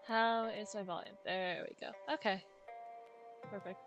How is my volume? There we go. Okay, perfect.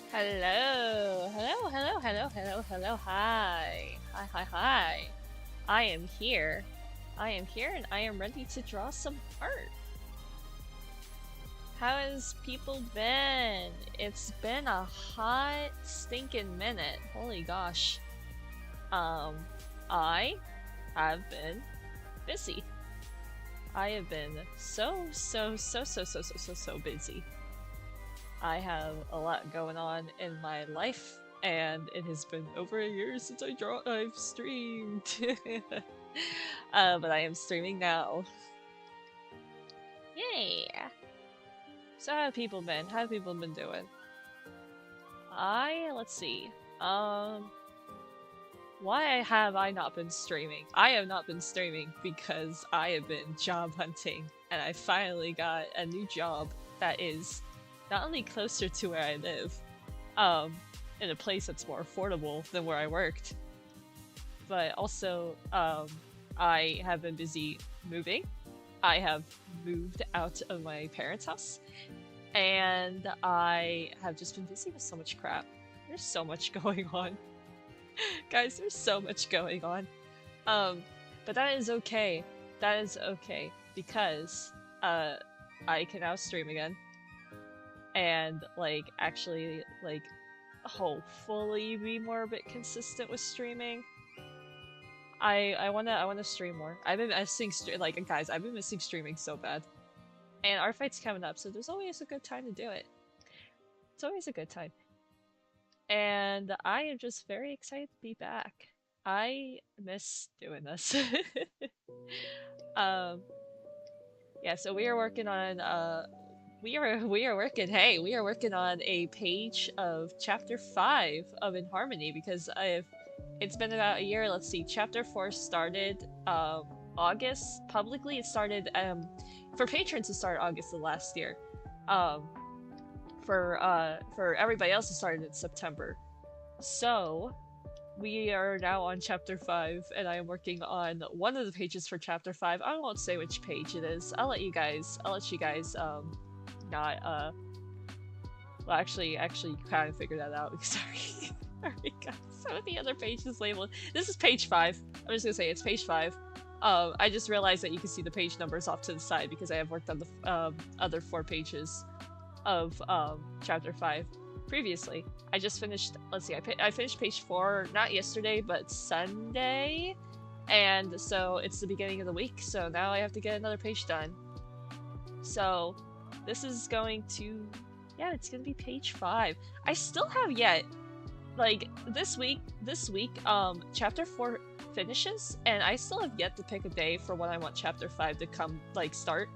Hello, hello, hello, hello, hello, hello, hi. Hi, hi, hi. I am here. I am here and I am ready to draw some art. How has people been? It's been a hot stinking minute. Holy gosh. I have been busy. I have been so busy. I have a lot going on in my life, and it has been over a year since I've streamed. But I am streaming now. Yay! So how have people been? How have people been doing? Let's see. Why have I not been streaming? I have not been streaming because I have been job hunting, and I finally got a new job that is not only closer to where I live, in a place that's more affordable than where I worked, but also, I have been busy moving. I have moved out of my parents' house, and I have just been busy with so much crap. There's so much going on. Guys, there's so much going on. But that is okay. That is okay, because, I can now stream again. And, like, actually, like, hopefully be more a bit consistent with streaming. I wanna stream more. I've been missing guys, I've been missing streaming so bad. And our fight's coming up, so there's always a good time to do it. It's always a good time. And I am just very excited to be back. I miss doing this. Yeah, so we are working on we are working on a page of chapter 5 of In Harmony, because it's been about a year. Let's see, chapter 4 started August. Publicly it started for patrons it started August of last year. For everybody else it started in September. So we are now on chapter 5, and I am working on one of the pages for chapter 5. I won't say which page it is. I'll let you guys not well, actually you kind of figure that out. Sorry. Alright guys, so the other page is labeled. This is page 5. I'm just gonna say it's page 5. I just realized that you can see the page numbers off to the side because I have worked on the other 4 pages of chapter 5 previously. I just finished, let's see, I finished page 4 not yesterday but Sunday, and so it's the beginning of the week, so now I have to get another page done. So this is going to, yeah, it's gonna be page 5. I still have yet, like, this week chapter 4 finishes, and I still have yet to pick a day for when I want chapter 5 to come, like, start.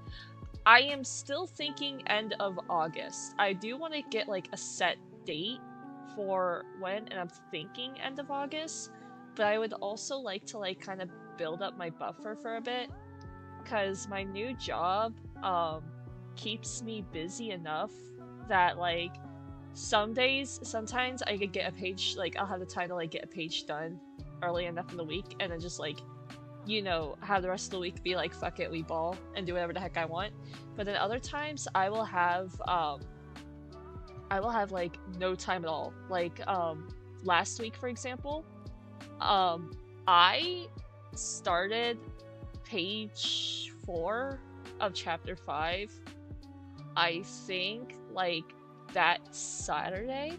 I am still thinking end of August. I do want to get, like, a set date for when, and I'm thinking end of August, but I would also like to, like, kind of build up my buffer for a bit, because my new job, keeps me busy enough that, like, sometimes I could get a page, like, I'll have the time to, like, get a page done early enough in the week, and then just, like, you know, have the rest of the week be like, fuck it, we ball, and do whatever the heck I want. But then other times, I will have, like, no time at all. Like, last week, for example, I started page 4 of chapter 5, I think, like, that Saturday,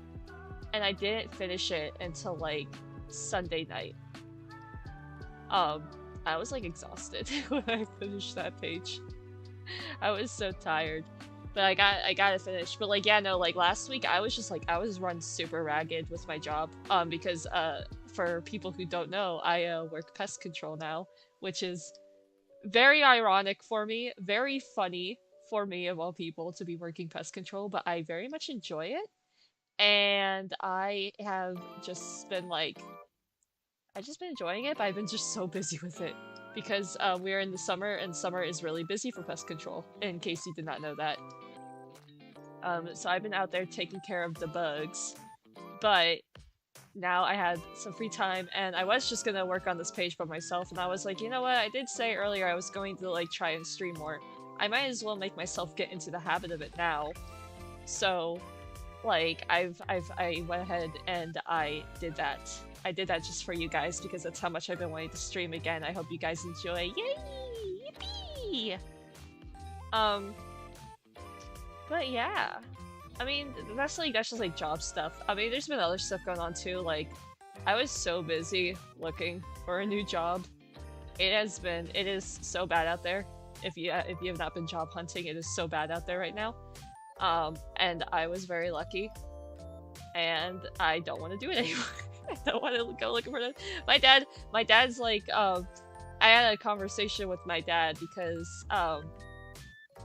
and I didn't finish it until, like, Sunday night. I was, like, exhausted when I finished that page. I was so tired. But I got it finished. But, like, yeah, no, like, last week, I was just, like, I was run super ragged with my job. Because, for people who don't know, I, work pest control now, which is very ironic for me, very funny for me, of all people, to be working pest control, but I very much enjoy it. And I have just been, like, I've just been enjoying it, but I've been just so busy with it. Because we're in the summer, and summer is really busy for pest control, in case you did not know that. So I've been out there taking care of the bugs, but now I had some free time, and I was just gonna work on this page by myself, and I was like, you know what, I did say earlier I was going to, like, try and stream more. I might as well make myself get into the habit of it now. So like I went ahead and I did that. I did that just for you guys because that's how much I've been wanting to stream again. I hope you guys enjoy. Yay! Yippee! But yeah. I mean, that's just like job stuff. I mean, there's been other stuff going on too. Like, I was so busy looking for a new job. It is so bad out there. If you have not been job hunting, it is so bad out there right now. And I was very lucky. And I don't want to do it anymore. I don't want to go looking for that. My dad's like, I had a conversation with my dad because,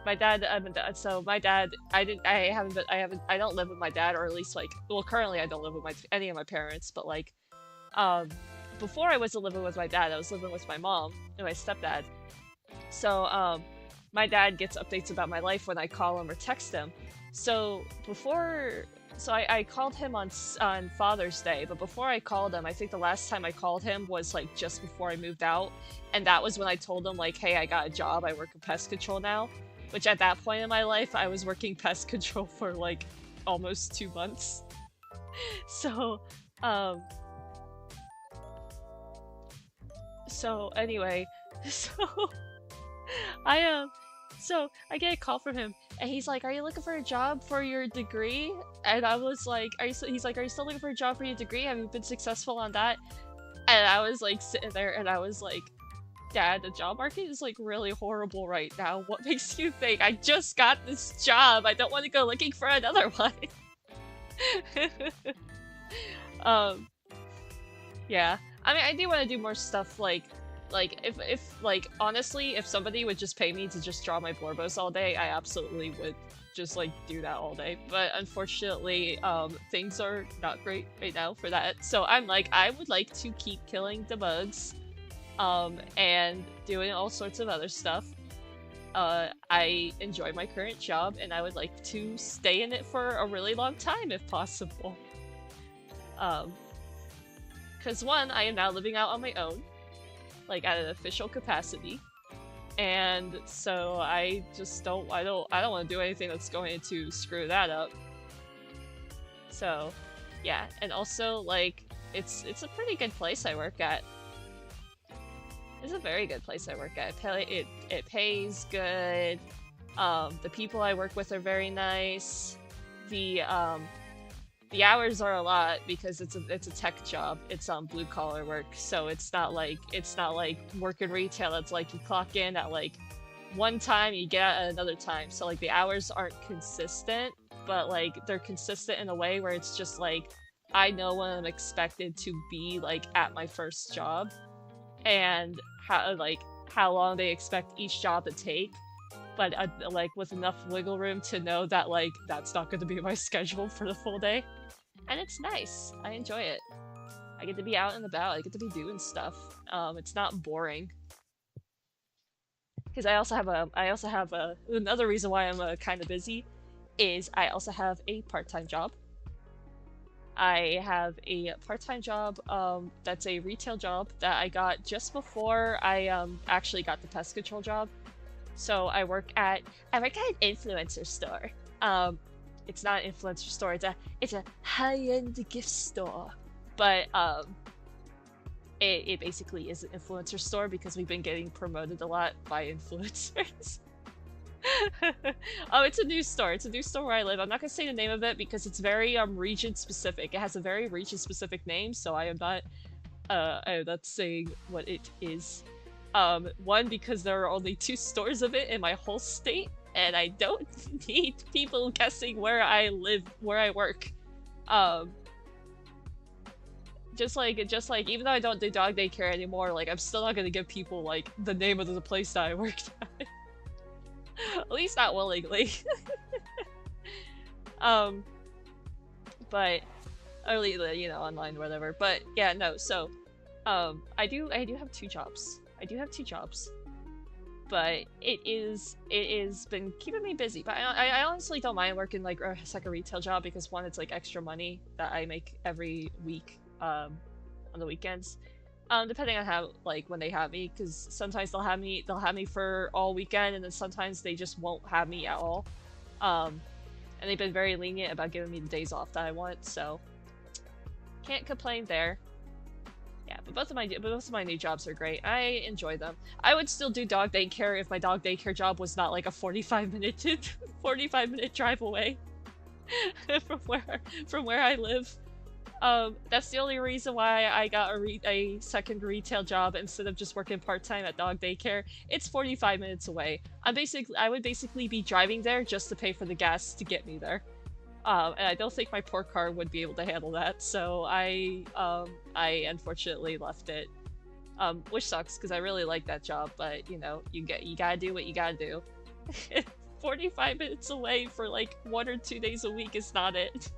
my dad, I don't live with my dad, or at least like, well, currently I don't live with any of my parents, but like, before I wasn't living with my dad, I was living with my mom and my stepdad. So, my dad gets updates about my life when I call him or text him. So I called him on Father's Day, but before I called him, I think the last time I called him was like just before I moved out, and that was when I told him like, hey, I got a job, I work in pest control now, which at that point in my life, I was working pest control for like almost 2 months. So anyway, so I get a call from him, and he's like, "Are you looking for a job for your degree?" And I was like, he's like, "Are you still looking for a job for your degree? Have you been successful on that?" And I was like sitting there, and I was like, "Dad, the job market is like really horrible right now. What makes you think I just got this job? I don't want to go looking for another one." Yeah. I mean, I do want to do more stuff like if like honestly, if somebody would just pay me to just draw my Blorbos all day, I absolutely would just like do that all day. But unfortunately, things are not great right now for that. So I'm like, I would like to keep killing the bugs, and doing all sorts of other stuff. I enjoy my current job, and I would like to stay in it for a really long time if possible. Because one, I am now living out on my own, like at an official capacity, and so I just don't want to do anything that's going to screw that up. So yeah, and also like it's a pretty good place I work at. It's a very good place I work at. It pays good. The people I work with are very nice. The hours are a lot because it's a tech job. It's blue collar work, so it's not like work in retail. It's like you clock in at like one time, you get out at another time. So like the hours aren't consistent, but like they're consistent in a way where it's just like I know when I'm expected to be like at my first job, and how long they expect each job to take. But like with enough wiggle room to know that like that's not going to be my schedule for the full day, and it's nice. I enjoy it. I get to be out and about. I get to be doing stuff. It's not boring. Because I also have another reason why I'm kind of busy is I also have a part-time job. I have a part-time job that's a retail job that I got just before I actually got the pest control job. So I work at an influencer store. It's not an influencer store. It's a high-end gift store. But it basically is an influencer store because we've been getting promoted a lot by influencers. Oh, it's a news store. It's a news store where I live. I'm not gonna say the name of it because it's very region specific. It has a very region specific name, so I am not saying what it is. One, because there are only 2 stores of it in my whole state, and I don't need people guessing where I live, where I work. Just like, even though I don't do dog daycare anymore, like, I'm still not gonna give people, like, the name of the place that I worked at. At least not willingly. But, or, you know, online, whatever. But, yeah, no, so, I do have 2 jobs. I do have 2 jobs, but it is been keeping me busy. But I honestly don't mind working like a second retail job because one, it's like extra money that I make every week on the weekends, depending on how like when they have me, because sometimes they'll have me for all weekend, and then sometimes they just won't have me at all. and they've been very lenient about giving me the days off that I want, so can't complain there. Yeah, but both of my new jobs are great. I enjoy them. I would still do dog daycare if my dog daycare job was not like a 45-minute drive away from where I live. That's the only reason why I got a second retail job instead of just working part-time at dog daycare. It's 45 minutes away. I would basically be driving there just to pay for the gas to get me there. And I don't think my poor car would be able to handle that, so I unfortunately left it. Which sucks, because I really like that job, but, you know, you gotta do what you gotta do. 45 minutes away for, like, 1 or 2 days a week is not it.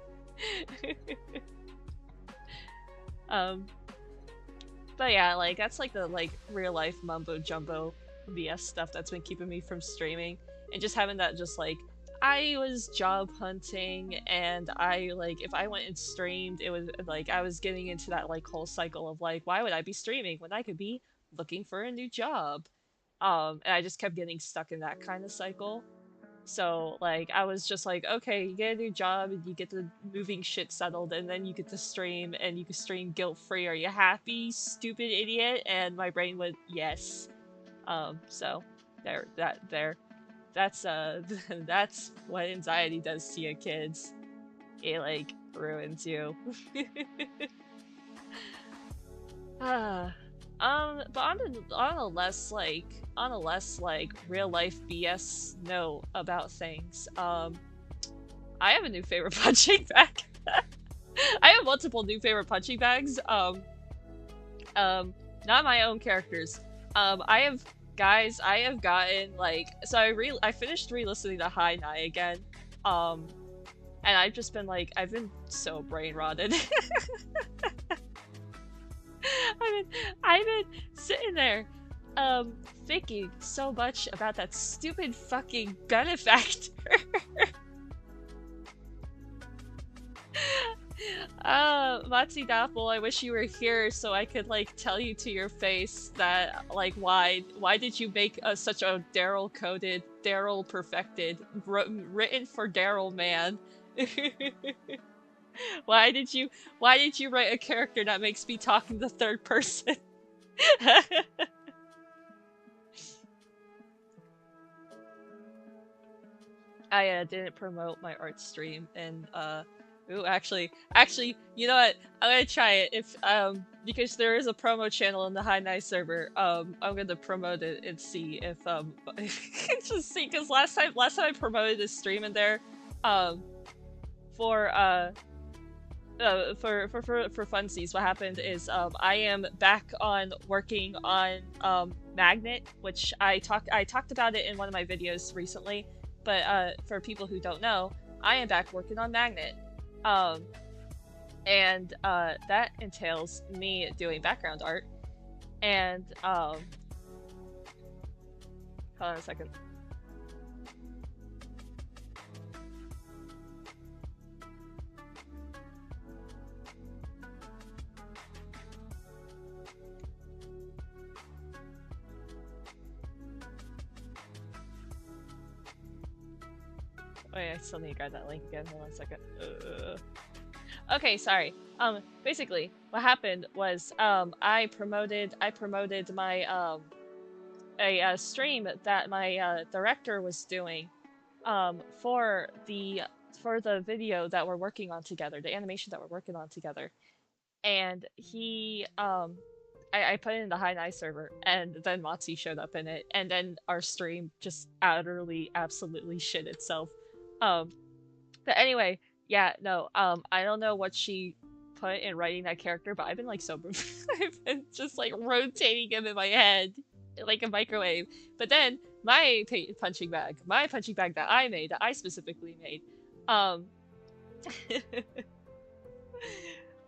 But yeah, like, that's, like, the, like, real-life mumbo-jumbo BS stuff that's been keeping me from streaming. And just having that just, like, I was job hunting, and if I went and streamed, it was, like, I was getting into that, like, whole cycle of, like, why would I be streaming when I could be looking for a new job? And I just kept getting stuck in that kind of cycle. So, like, I was just like, okay, you get a new job, and you get the moving shit settled, and then you get to stream, and you can stream guilt-free. Are you happy, stupid idiot? And my brain went, yes. So, that's that's what anxiety does to you, kids. It, like, ruins you. But on a less real life BS note about things, I have a new favorite punching bag. I have multiple new favorite punching bags. Not my own characters. I have gotten, like, so I finished re-listening to High Nai again, and I've just been, like, I've been so brain rotted. I've been sitting there, thinking so much about that stupid fucking benefactor. Matsi Dapple, I wish you were here so I could, like, tell you to your face that, like, why did you make such a Daryl-coded, Daryl-perfected, written for Daryl man? Why did you write a character that makes me talk in the third person? I didn't promote my art stream, and ooh, actually, you know what? I'm gonna try it if because there is a promo channel in the High Nai server. I'm gonna promote it and see if just see, because last time I promoted a stream in there, for funsies, what happened is I am back on working on Magnet, which I talked about it in one of my videos recently, but for people who don't know, I am back working on Magnet. And that entails me doing background art, and hold on a second. Wait, I still need to grab that link again. Hold on a second. Okay, sorry. Basically, what happened was, I promoted my, a stream that my, director was doing, for the video that we're working on together, the animation that we're working on together. And he, I put it in the High Nai server, and then Matsi showed up in it, and then our stream just utterly, absolutely shit itself. But anyway, yeah, no, I don't know what she put in writing that character, but I've been, like, so I've been just, like, rotating him in my head like a microwave. But then my punching bag that I made, that I specifically made,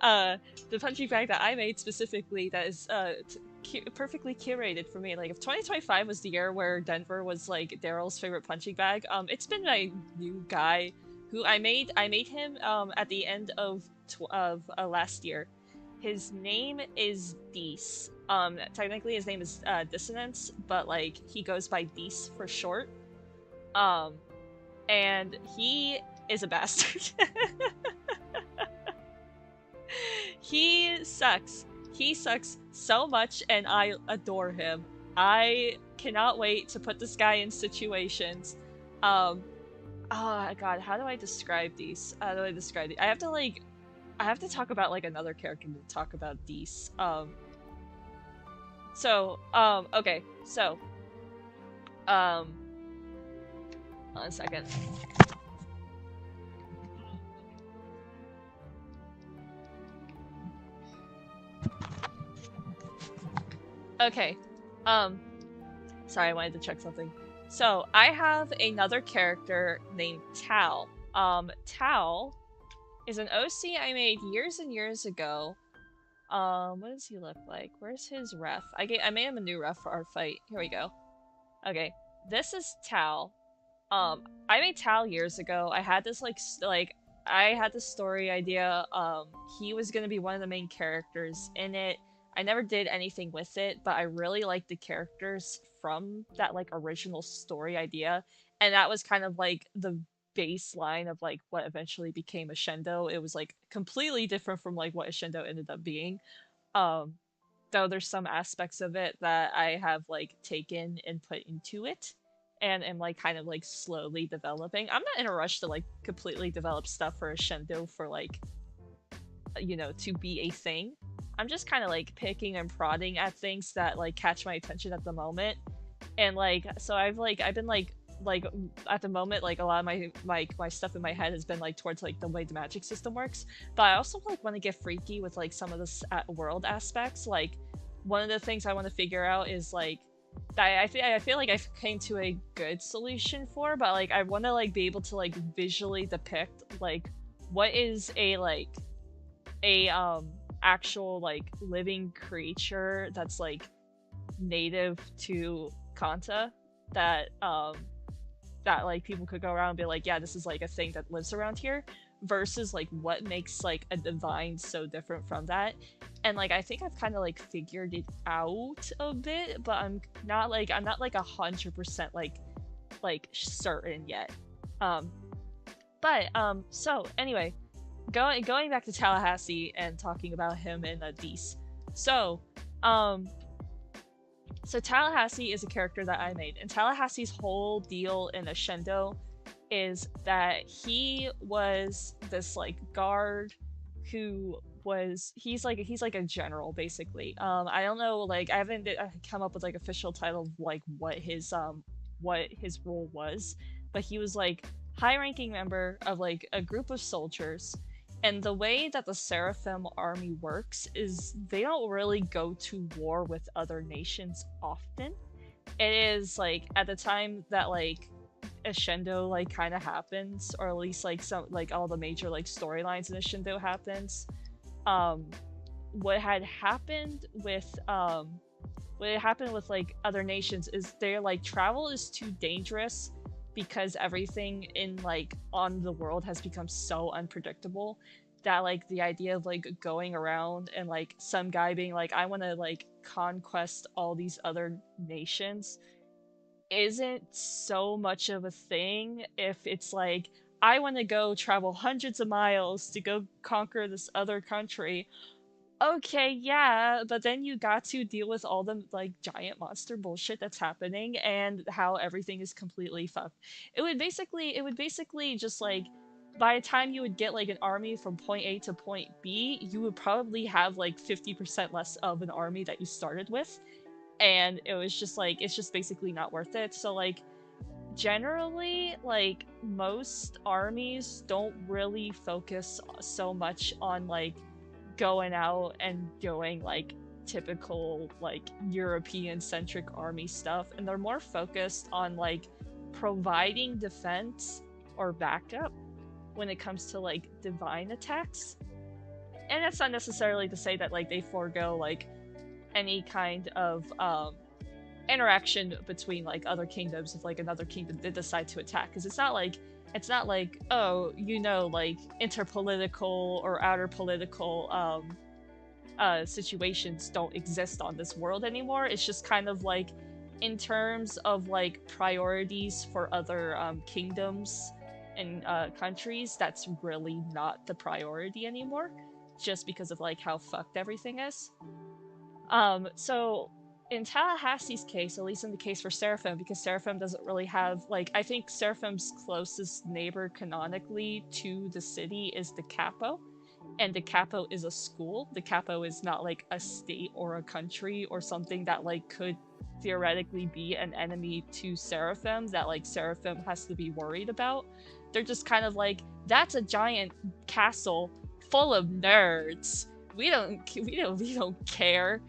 the punching bag that I made specifically, that is perfectly curated for me. Like, if 2025 was the year where Denver was, like, Daryl's favorite punching bag, it's been my new guy who I made him at the end of last year. His name is Dees. Technically his name is Dissonance, but, like, he goes by Dees for short. And he is a bastard. He sucks. He sucks so much, and I adore him. I cannot wait to put this guy in situations. Oh god, how do I describe these? How do I describe these? I have to talk about like another character to talk about these. Okay, so, um, 1 second. Okay, sorry, I wanted to check something. So, I have another character named Tal. Tal is an OC I made years and years ago. What does he look like? Where's his ref? I made him a new ref for our fight. Here we go. Okay, this is Tal. I made Tal years ago. I had this I had this story idea. He was gonna be one of the main characters in it. I never did anything with it, but I really liked the characters from that like original story idea, and that was kind of like the baseline of like what eventually became Ashendo. It was like completely different from like what Ashendo ended up being. Um, though there's some aspects of it that I have like taken and put into it and am like kind of like slowly developing. I'm not in a rush to like completely develop stuff for Ashendo for like, you know, to be a thing. I'm just kind of like picking and prodding at things that like catch my attention at the moment. And like so I've been like at the moment like a lot of my stuff in my head has been like towards like the way the magic system works, but I also like want to get freaky with like some of the world aspects. Like one of the things I want to figure out is like I feel like I came to a good solution for, but like I want to like be able to like visually depict like what is a actual like living creature that's like native to Kanta that that like people could go around and be like, yeah, this is like a thing that lives around here, versus like what makes like a divine so different from that. And like I think I've kind of like figured it out a bit, but I'm not like 100% like certain yet. So anyway, going back to Tallahassee and talking about him in Dees. So Tallahassee is a character that I made, and Tallahassee's whole deal in Ashendo is that he was this like guard who was he's like a general basically. I don't know, like I haven't come up with like official title of like what his role was, but he was like high-ranking member of like a group of soldiers. And the way that the Seraphim army works is they don't really go to war with other nations often. It is like at the time that like Ashendo like kind of happens, or at least like some like all the major like storylines in Ashendo happens. What had happened with like other nations is their like travel is too dangerous because everything in like on the world has become so unpredictable that like the idea of like going around and like some guy being like, I want to like conquest all these other nations isn't so much of a thing if it's like, I want to go travel hundreds of miles to go conquer this other country. Okay, yeah, but then you got to deal with all the like giant monster bullshit that's happening and how everything is completely fucked. It would basically just like by the time you would get like an army from point A to point B, you would probably have like 50% less of an army that you started with. And it was just like it's just basically not worth it. So like generally like most armies don't really focus so much on like going out and doing like typical like European centric army stuff, and they're more focused on like providing defense or backup when it comes to like divine attacks. And that's not necessarily to say that like they forego like any kind of interaction between like other kingdoms if like another kingdom did decide to attack, because it's not like, oh, you know, like interpolitical or outer political situations don't exist on this world anymore. It's just kind of like in terms of like priorities for other kingdoms in countries, that's really not the priority anymore, just because of like how fucked everything is. So in Tallahassee's case, at least in the case for Seraphim, because Seraphim doesn't really have, like, I think Seraphim's closest neighbor canonically to the city is the Capo, and the Capo is a school. The Capo is not like a state or a country or something that like could theoretically be an enemy to Seraphim that like Seraphim has to be worried about. They're just kind of like, that's a giant castle full of nerds. We don't care.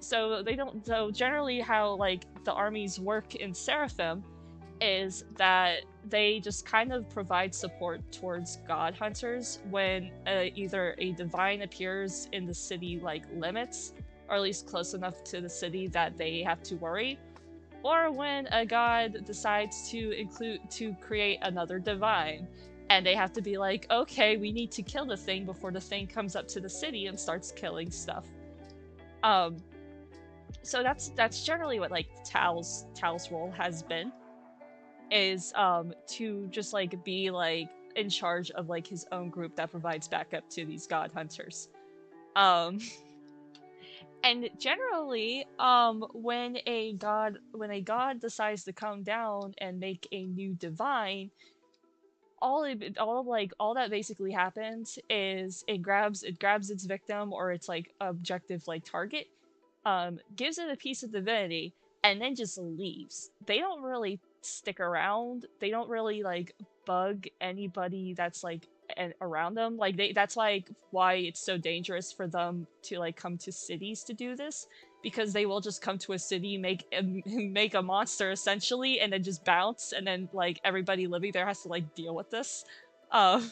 So they don't. So generally, how like the armies work in Seraphim is that they just kind of provide support towards god hunters when either a divine appears in the city like limits, or at least close enough to the city that they have to worry, or when a god decides to create another divine, and they have to be like, okay, we need to kill the thing before the thing comes up to the city and starts killing stuff. So that's generally what like Tal's role has been, is to just like be like in charge of like his own group that provides backup to these god hunters. And generally, when a god decides to come down and make a new divine, all that basically happens is it grabs its victim or its like objective like target, gives it a piece of divinity, and then just leaves. They don't really stick around. They don't really like bug anybody that's like around them. Like that's like why it's so dangerous for them to like come to cities to do this, because they will just come to a city, make a monster essentially, and then just bounce, and then like everybody living there has to like deal with this. And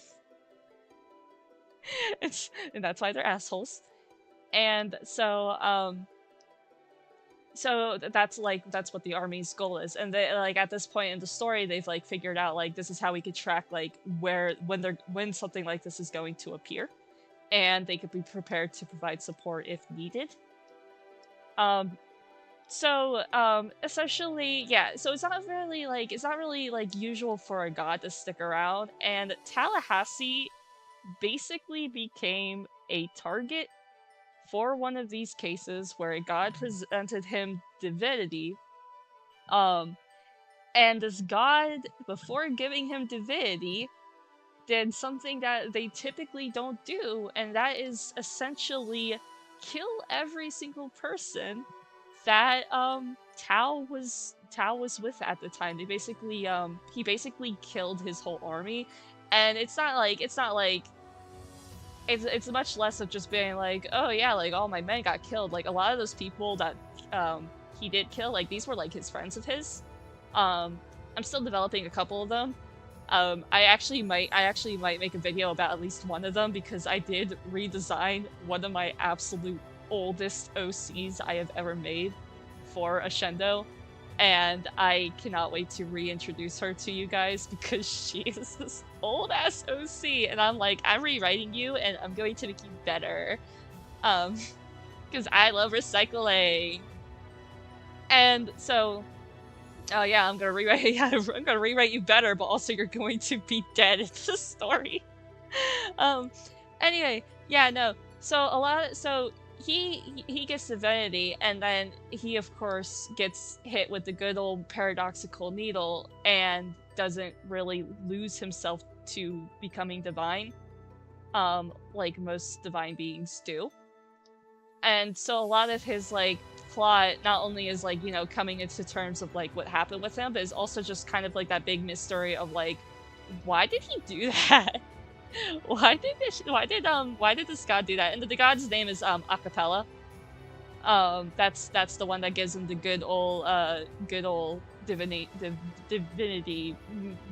that's why they're assholes. And so so that's what the army's goal is. And they like at this point in the story, they've like figured out like this is how we could track like when something like this is going to appear, and they could be prepared to provide support if needed. Essentially, yeah, so it's not really like usual for a god to stick around, and Tallahassee basically became a target for one of these cases where a god presented him divinity, and this god, before giving him divinity, did something that they typically don't do, and that is essentially kill every single person that Tao was with at the time. They basically he basically killed his whole army, and it's much less of just being like, oh yeah, like all my men got killed. Like a lot of those people that he did kill, like these were like his friends of his. I'm still developing a couple of them. I actually might make a video about at least one of them, because I did redesign one of my absolute oldest OCs I have ever made for Ashendo, and I cannot wait to reintroduce her to you guys, because she is this old ass OC, and I'm rewriting you and I'm going to make you better, because I love recycling. And so yeah, I'm gonna rewrite you better, but also you're going to be dead in the story. Anyway, yeah, no. So he gets divinity, and then he of course gets hit with the good old paradoxical needle and doesn't really lose himself to becoming divine, like most divine beings do. And so a lot of his like plot not only is like, you know, coming into terms of like what happened with him, but is also just kind of like that big mystery of like, why did he do that? Why did this god do that? And the god's name is Acapella. That's the one that gives him the good old divinity,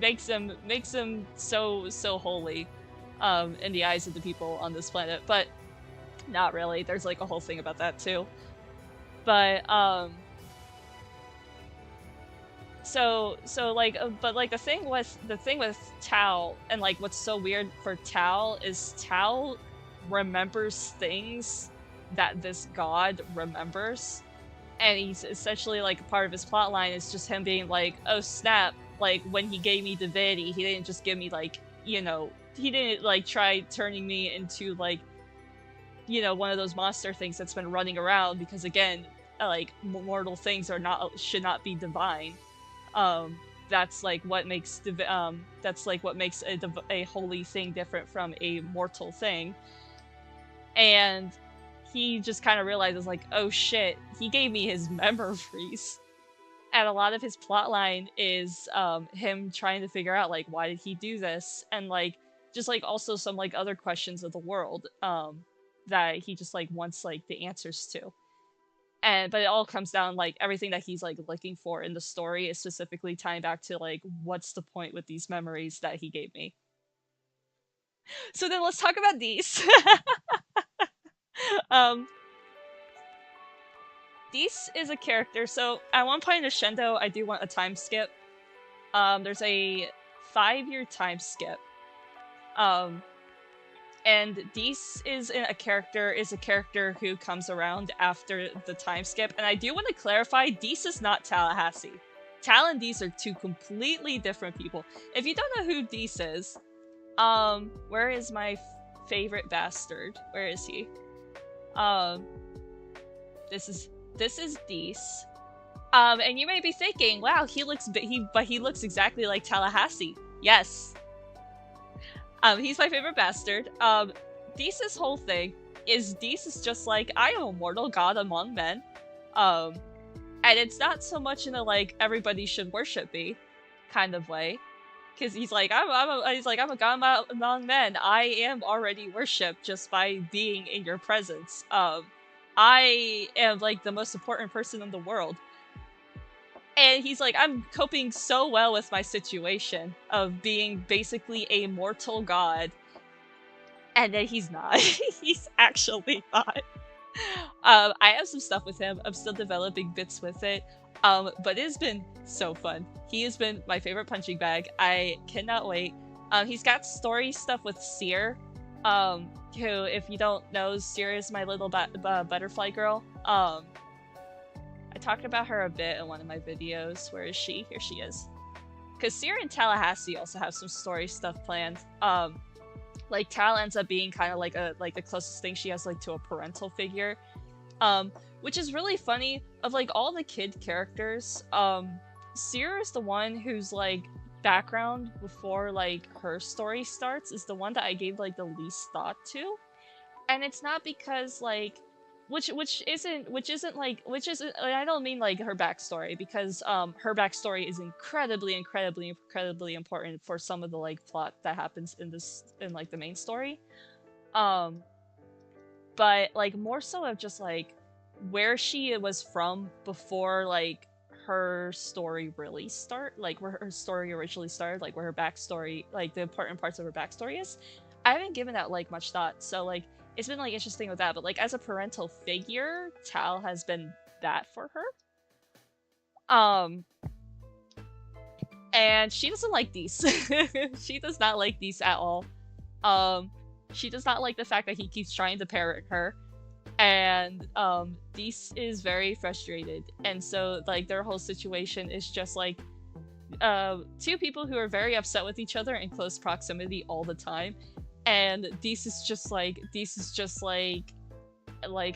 makes him so holy in the eyes of the people on this planet. But not really. There's like a whole thing about that too. But the thing with Tao, and like what's so weird for Tao is Tao remembers things that this god remembers, and he's essentially like a part of his plotline is just him being like, oh snap, like, when he gave me divinity, he didn't just give me, like, you know, he didn't, like, try turning me into, like, you know, one of those monster things that's been running around, because again, like, mortal things should not be divine. That's like what makes a holy thing different from a mortal thing. And he just kind of realizes, like, oh shit, he gave me his memories. And a lot of his plotline is him trying to figure out, like, why did he do this? And, like, just, like, also some, like, other questions of the world that he just, like, wants, like, the answers to. But it all comes down, like, everything that he's, like, looking for in the story is specifically tying back to, like, what's the point with these memories that he gave me. So then let's talk about these. Dees is a character, so at one point in the Shendo, I do want a time skip. There's a 5-year time skip. And Dees is a character who comes around after the time skip, and I do want to clarify, Dees is not Tallahassee. Tal and Dees are two completely different people. If you don't know who Dees is, where is my favorite bastard? Where is he? This is Dees. And you may be thinking, wow, he looks exactly like Tallahassee. Yes. He's my favorite bastard. Dees' whole thing is Dees is just like, I am a mortal god among men. And it's not so much in a, like, everybody should worship me kind of way. Because he's like, I'm a god among men. I am already worshipped just by being in your presence. I am, like, the most important person in the world. And he's like, I'm coping so well with my situation of being basically a mortal god. And then he's not. He's actually not. I have some stuff with him. I'm still developing bits with it. But it has been so fun. He has been my favorite punching bag. I cannot wait. He's got story stuff with Seer. Who, if you don't know, Seer is my little butterfly girl. I talked about her a bit in one of my videos. Where is she? Here she is. Because Seer and Tallahassee also have some story stuff planned. Like, Tal ends up being kind of like the closest thing she has, like, to a parental figure. Which is really funny. Of, like, all the kid characters, Seer is the one whose, like, background before, like, her story starts is the one that I gave, like, the least thought to. And it's not because, like, which isn't I don't mean, like, her backstory, because her backstory is incredibly important for some of the, like, plot that happens in like the main story. But, like, more so of just, like, where she was from before, like, her story really like, where her story originally started, like, where her backstory, like, the important parts of her backstory is. I haven't given that, like, much thought, so, like, it's been, like, interesting with that, but, like, as a parental figure, Tal has been that for her. And she doesn't like these. She does not like these at all. She does not like the fact that he keeps trying to parent her. And, Dees is very frustrated. And so, like, their whole situation is just, like, two people who are very upset with each other in close proximity all the time. And Dees is just like,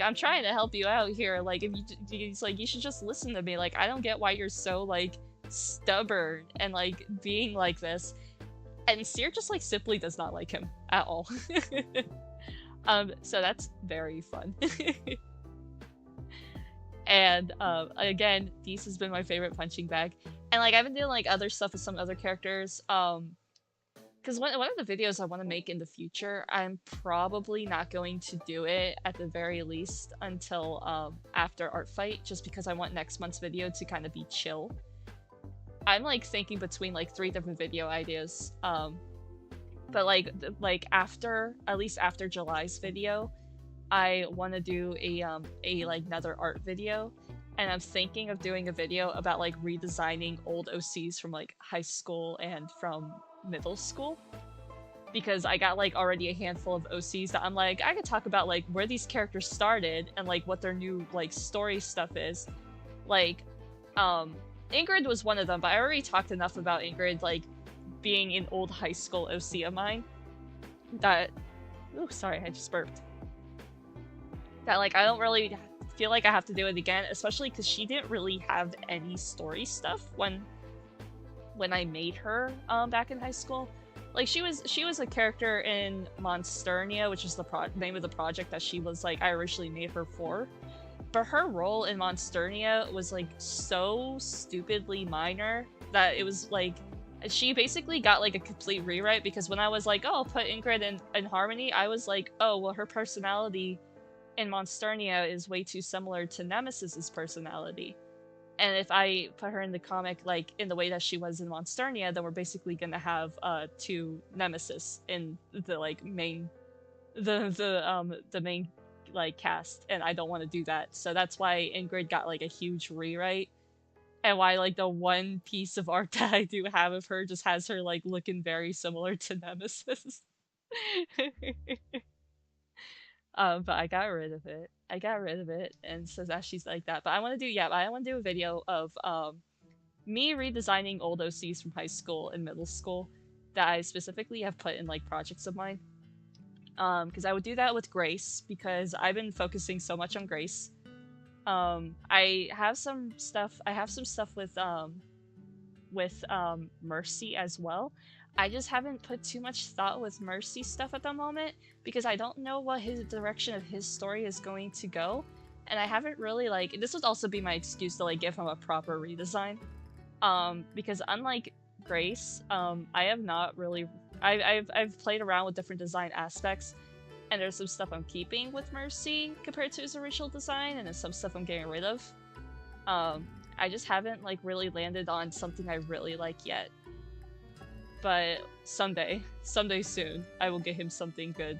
I'm trying to help you out here. Like, he's like, you should just listen to me. Like, I don't get why you're so, like, stubborn and, like, being like this. And Seer just, like, simply does not like him at all. So that's very fun. And, again, Dees has been my favorite punching bag. And, like, I've been doing, like, other stuff with some other characters. Because one of the videos I want to make in the future, I'm probably not going to do it at the very least until after Art Fight, just because I want next month's video to kind of be chill. I'm, like, thinking between, like, 3 different video ideas. But like after, at least after July's video, I want to do a like another art video, and I'm thinking of doing a video about, like, redesigning old OCs from, like, high school and from middle school, because I got, like, already a handful of OCs that I'm like, I could talk about, like, where these characters started and, like, what their new, like, story stuff is. Like, Ingrid was one of them, but I already talked enough about Ingrid, like, being an old high school OC of mine, that... Ooh, sorry, I just burped. That, like, I don't really feel like I have to do it again, especially because she didn't really have any story stuff when I made her, back in high school. Like, she was a character in Monsternia, which is the name of the project that she was, like, I originally made her for. But her role in Monsternia was, like, so stupidly minor that it was, like, she basically got, like, a complete rewrite, because when I was like, oh, I'll put Ingrid in Harmony, I was like, oh, well, her personality in Monsternia is way too similar to Nemesis's personality. And if I put her in the comic, like, in the way that she was in Monsternia, then we're basically gonna have, two Nemesis in the, like, main... the main, like, cast, and I don't want to do that. So that's why Ingrid got, like, a huge rewrite, and why, like, the one piece of art that I do have of her just has her, like, looking very similar to Nemesis. But I got rid of it. And so that she's like that. But I want to do, I want to do a video of, me redesigning old OCs from high school and middle school that I specifically have put in, like, projects of mine. Because I would do that with Grace, because I've been focusing so much on Grace. I have some stuff with Mercy as well. I just haven't put too much thought with Mercy stuff at the moment, because I don't know what his direction of his story is going to go. And I haven't really, like, this would also be my excuse to, like, give him a proper redesign. Because unlike Grace, I have not really... I've played around with different design aspects, and there's some stuff I'm keeping with Mercy compared to his original design, and there's some stuff I'm getting rid of. I just haven't, like, really landed on something I really like yet. But someday soon, I will get him something good.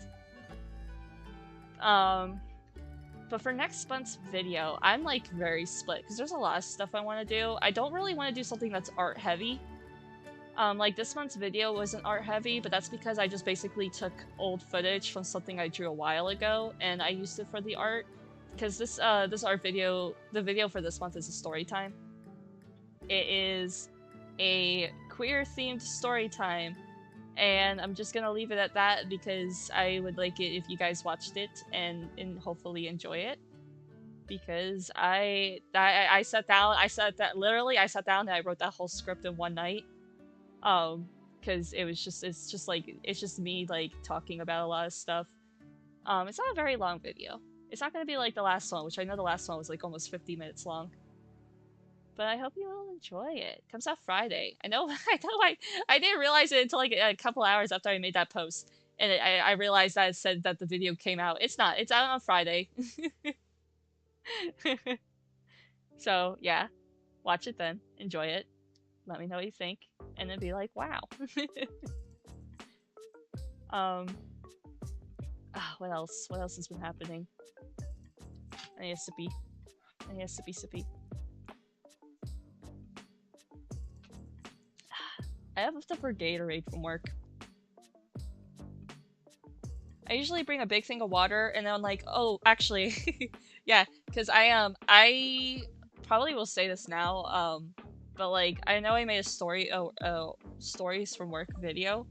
But for next month's video, I'm, like, very split, because there's a lot of stuff I want to do. I don't really want to do something that's art-heavy. Like, this month's video wasn't art-heavy, but that's because I just basically took old footage from something I drew a while ago, and I used it for the art. Because this art video, the video for this month is a story time. It is a queer-themed story time, and I'm just gonna leave it at that, because I would like it if you guys watched it and hopefully enjoy it. Because I sat down and I wrote that whole script in one night. Because it's just me, like, talking about a lot of stuff. It's not a very long video. It's not gonna be like the last one, which I know the last one was, like, almost 50 minutes long. But I hope you will enjoy it. Comes out Friday. I know, I didn't realize it until, like, a couple hours after I made that post. And I realized that it said that the video came out. It's not. It's out on Friday. So, yeah. Watch it then. Enjoy it. Let me know what you think. And then be like, wow. What else? What else has been happening? I need a sippy. Sippy. I have leftover Gatorade from work. I usually bring a big thing of water, and then I'm like, oh, actually, yeah, because I probably will say this now, but, like, I know I made a stories from work video.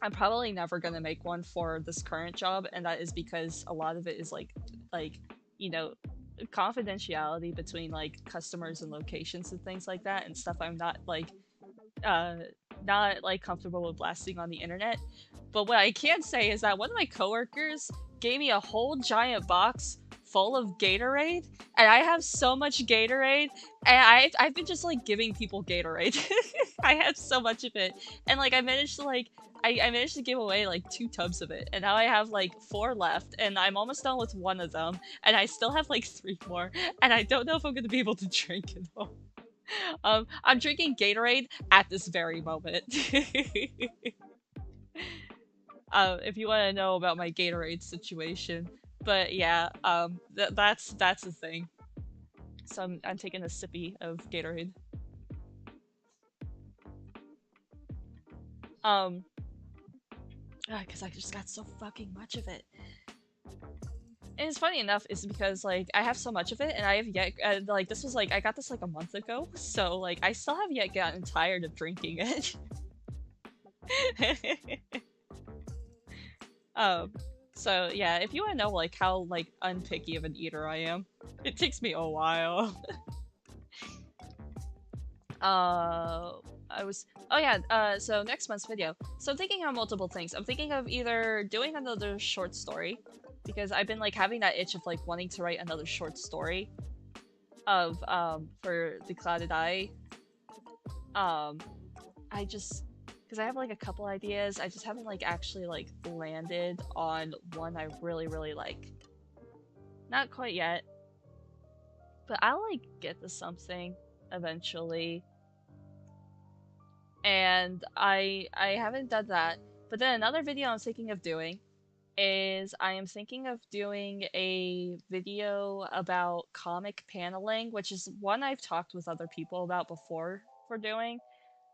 I'm probably never gonna make one for this current job, and that is because a lot of it is, like, you know, confidentiality between, like, customers and locations and things like that, and stuff I'm not, like, comfortable with blasting on the internet. But what I can say is that one of my coworkers gave me a whole giant box full of Gatorade, and I have so much Gatorade, and I've been just, like, giving people Gatorade. I have so much of it, and, like, I managed to give away, like, 2 tubs of it, and now I have, like, 4 left, and I'm almost done with 1 of them, and I still have, like, 3 more, and I don't know if I'm gonna be able to drink it all. I'm drinking Gatorade at this very moment. If you want to know about my Gatorade situation. But yeah, that's the thing. So I'm taking a sippy of Gatorade. Because I just got so fucking much of it. And it's funny enough is because like I have so much of it and I have yet like this was like I got this like a month ago, so like I still have yet gotten tired of drinking it. um so yeah, if you want to know like how like unpicky of an eater I am, it takes me a while. I was oh yeah, so next month's video. So I'm thinking of multiple things. I'm thinking of either doing another short story, because I've been like having that itch of like wanting to write another short story of for the Clouded Eye. I just because I have like a couple ideas, I just haven't like actually like landed on one I really like. Not quite yet, but I'll like get to something eventually. And I haven't done that. But then another video I'm thinking of doing is I am thinking of doing a video about comic paneling, which is one I've talked with other people about before for doing,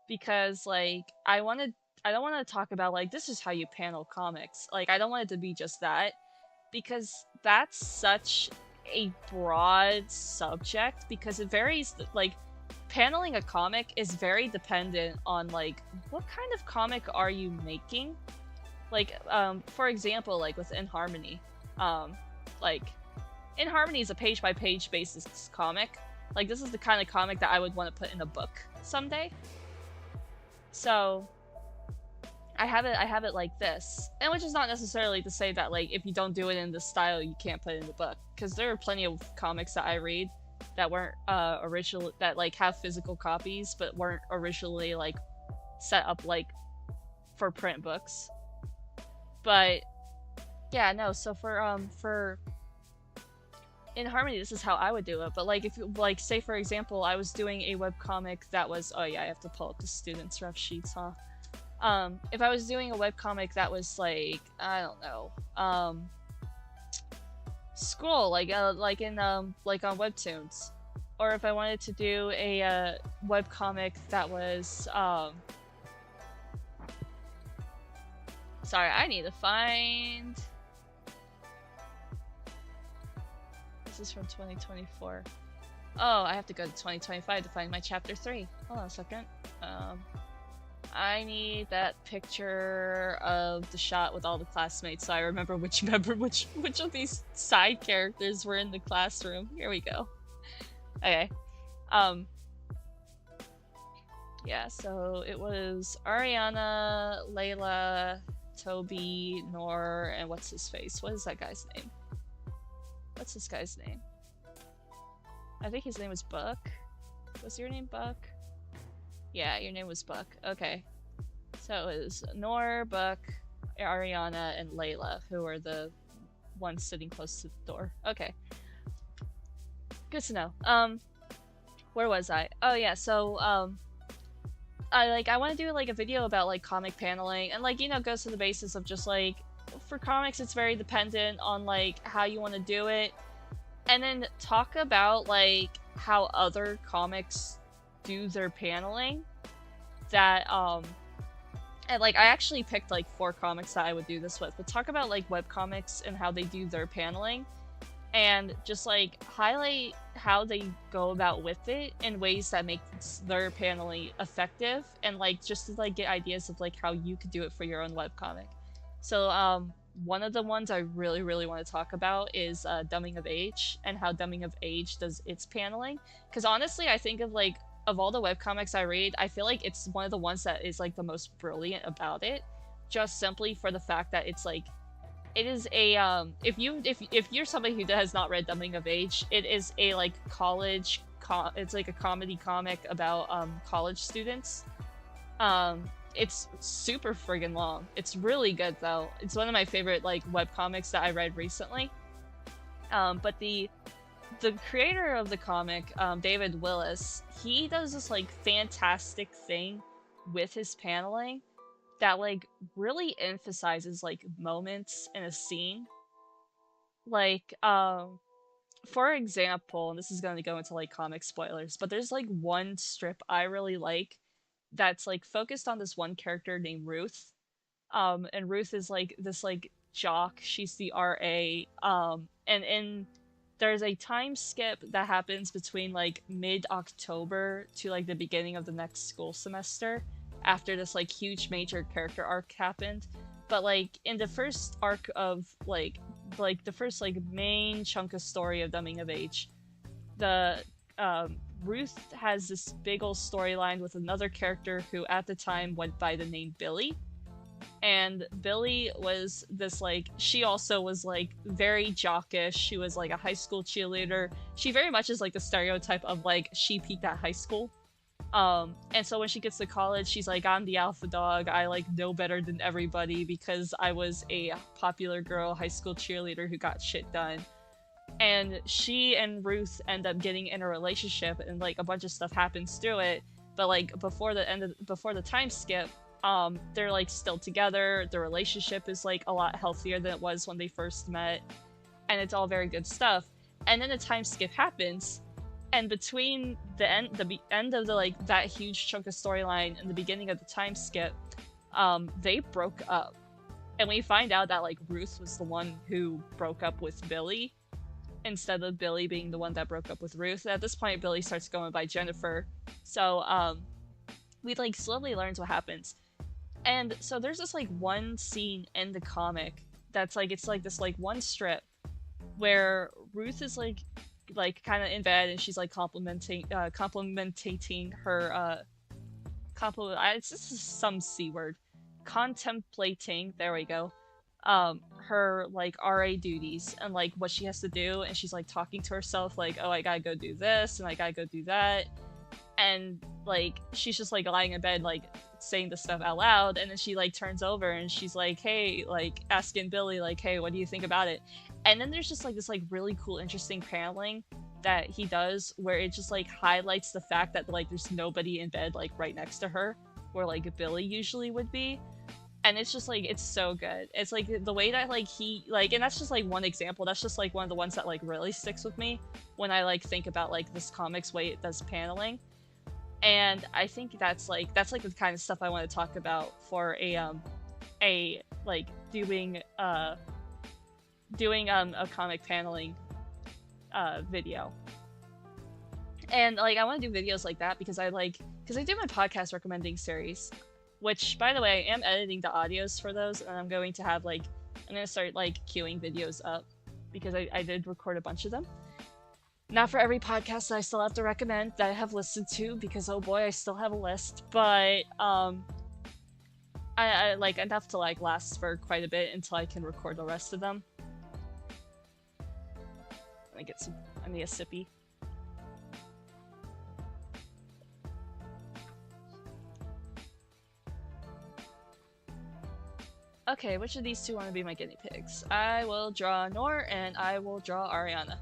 because like I don't want to talk about like this is how you panel comics. Like I don't want it to be just that, because that's such a broad subject, because it varies like paneling a comic is very dependent on like what kind of comic are you making. Like for example, like with In Harmony, like In Harmony is a page by page basis comic. Like this is the kind of comic that I would want to put in a book someday. So I have it like this, and which is not necessarily to say that like if you don't do it in this style you can't put it in the book, because there are plenty of comics that I read that weren't original, that like have physical copies but weren't originally like set up like for print books. But yeah, no, so for In Harmony this is how I would do it. But like if like say for example I was doing a webcomic that was, oh yeah, I have to pull up the students' rough sheets, huh? If I was doing a webcomic that was like, I don't know, school, like in like on Webtoons, or if I wanted to do a webcomic that was sorry, I need to find, this is from 2024. Oh, I have to go to 2025 to find my chapter 3. Hold on a second. I need that picture of the shot with all the classmates so I remember which of these side characters were in the classroom. Here we go. Okay. Yeah, so it was Ariana, Layla, Toby, Noor, and what's his face? What is that guy's name? What's this guy's name? I think his name was Buck. Was your name Buck? Yeah, your name was Buck. Okay. So it was Noor, Buck, Ariana, and Layla, who are the ones sitting close to the door. Okay. Good to know. Where was I? Oh yeah, so, I want to do like a video about like comic paneling, and like, you know, goes to the basis of just like, for comics it's very dependent on like how you want to do it, and then talk about like how other comics do their paneling. That and like I actually picked like 4 comics that I would do this with, but talk about like webcomics and how they do their paneling, and just like highlight how they go about with it in ways that make their paneling effective, and like just to like get ideas of like how you could do it for your own webcomic. So one of the ones I really want to talk about is Dumbing of Age, and how Dumbing of Age does its paneling, because honestly I think of like, of all the webcomics I read, I feel like it's one of the ones that is like the most brilliant about it, just simply for the fact that it's like, it is a if you're somebody who has not read Dumbing of Age, it is a like college it's like a comedy comic about college students. It's super friggin' long. It's really good though. It's one of my favorite like webcomics that I read recently. But the creator of the comic, David Willis, he does this like fantastic thing with his paneling that like really emphasizes like moments in a scene. Like, for example, and this is going to go into like comic spoilers, but there's like one strip I really like that's like focused on this one character named Ruth. And Ruth is like this like jock. She's the RA. And there's a time skip that happens between like mid-October to like the beginning of the next school semester after this like huge major character arc happened. But like in the first arc of like the first like main chunk of story of Coming of Age, the Ruth has this big old storyline with another character who at the time went by the name Billy. And Billy was this like, she also was like very jockish. She was like a high school cheerleader. She very much is like the stereotype of like she peaked at high school. And so when she gets to college, she's like, I'm the alpha dog. I like know better than everybody because I was a popular girl high school cheerleader who got shit done. And she and Ruth end up getting in a relationship, and like a bunch of stuff happens through it. But like before the time skip, they're like still together. The relationship is like a lot healthier than it was when they first met, and it's all very good stuff. And then the time skip happens, and between the end of the like that huge chunk of storyline and the beginning of the time skip, they broke up, and we find out that like Ruth was the one who broke up with Billy instead of Billy being the one that broke up with Ruth. At this point, Billy starts going by Jennifer. So we like slowly learns what happens. And so there's this like one scene in the comic that's like, it's like this like one strip where Ruth is like kind of in bed, and she's like complimenting her it's just some C word, contemplating, there we go, her like RA duties and like what she has to do, and she's like talking to herself like, oh, I gotta go do this and I gotta go do that, and like she's just like lying in bed like saying this stuff out loud, and then she like turns over and she's like, hey, like asking Billy like, hey, what do you think about it? And then there's just like this like really cool interesting paneling that he does where it just like highlights the fact that like there's nobody in bed like right next to her where like Billy usually would be. And it's just like, it's so good. It's like the way that like he like, and that's just like one example, that's just like one of the ones that like really sticks with me when I like think about like this comic's way it does paneling. And I think that's like the kind of stuff I want to talk about for a like doing a comic paneling video. And like I want to do videos like that because I do my podcast recommending series, which by the way I am editing the audios for those, and I'm going to have like, I'm going to start like queuing videos up because I did record a bunch of them. Not for every podcast that I still have to recommend that I have listened to, because oh boy, I still have a list, but I like enough to like last for quite a bit until I can record the rest of them. I need a sippy. Okay, which of these two want to be my guinea pigs? I will draw Nor, and I will draw Ariana.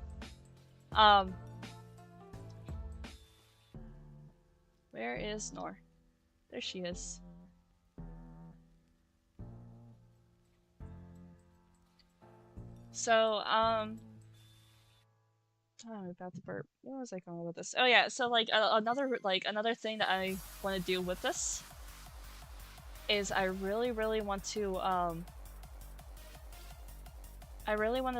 Where is Nor? There she is. So, I'm about to burp. Where was I going with this? Oh yeah, so like another thing that I want to do with this is I really want to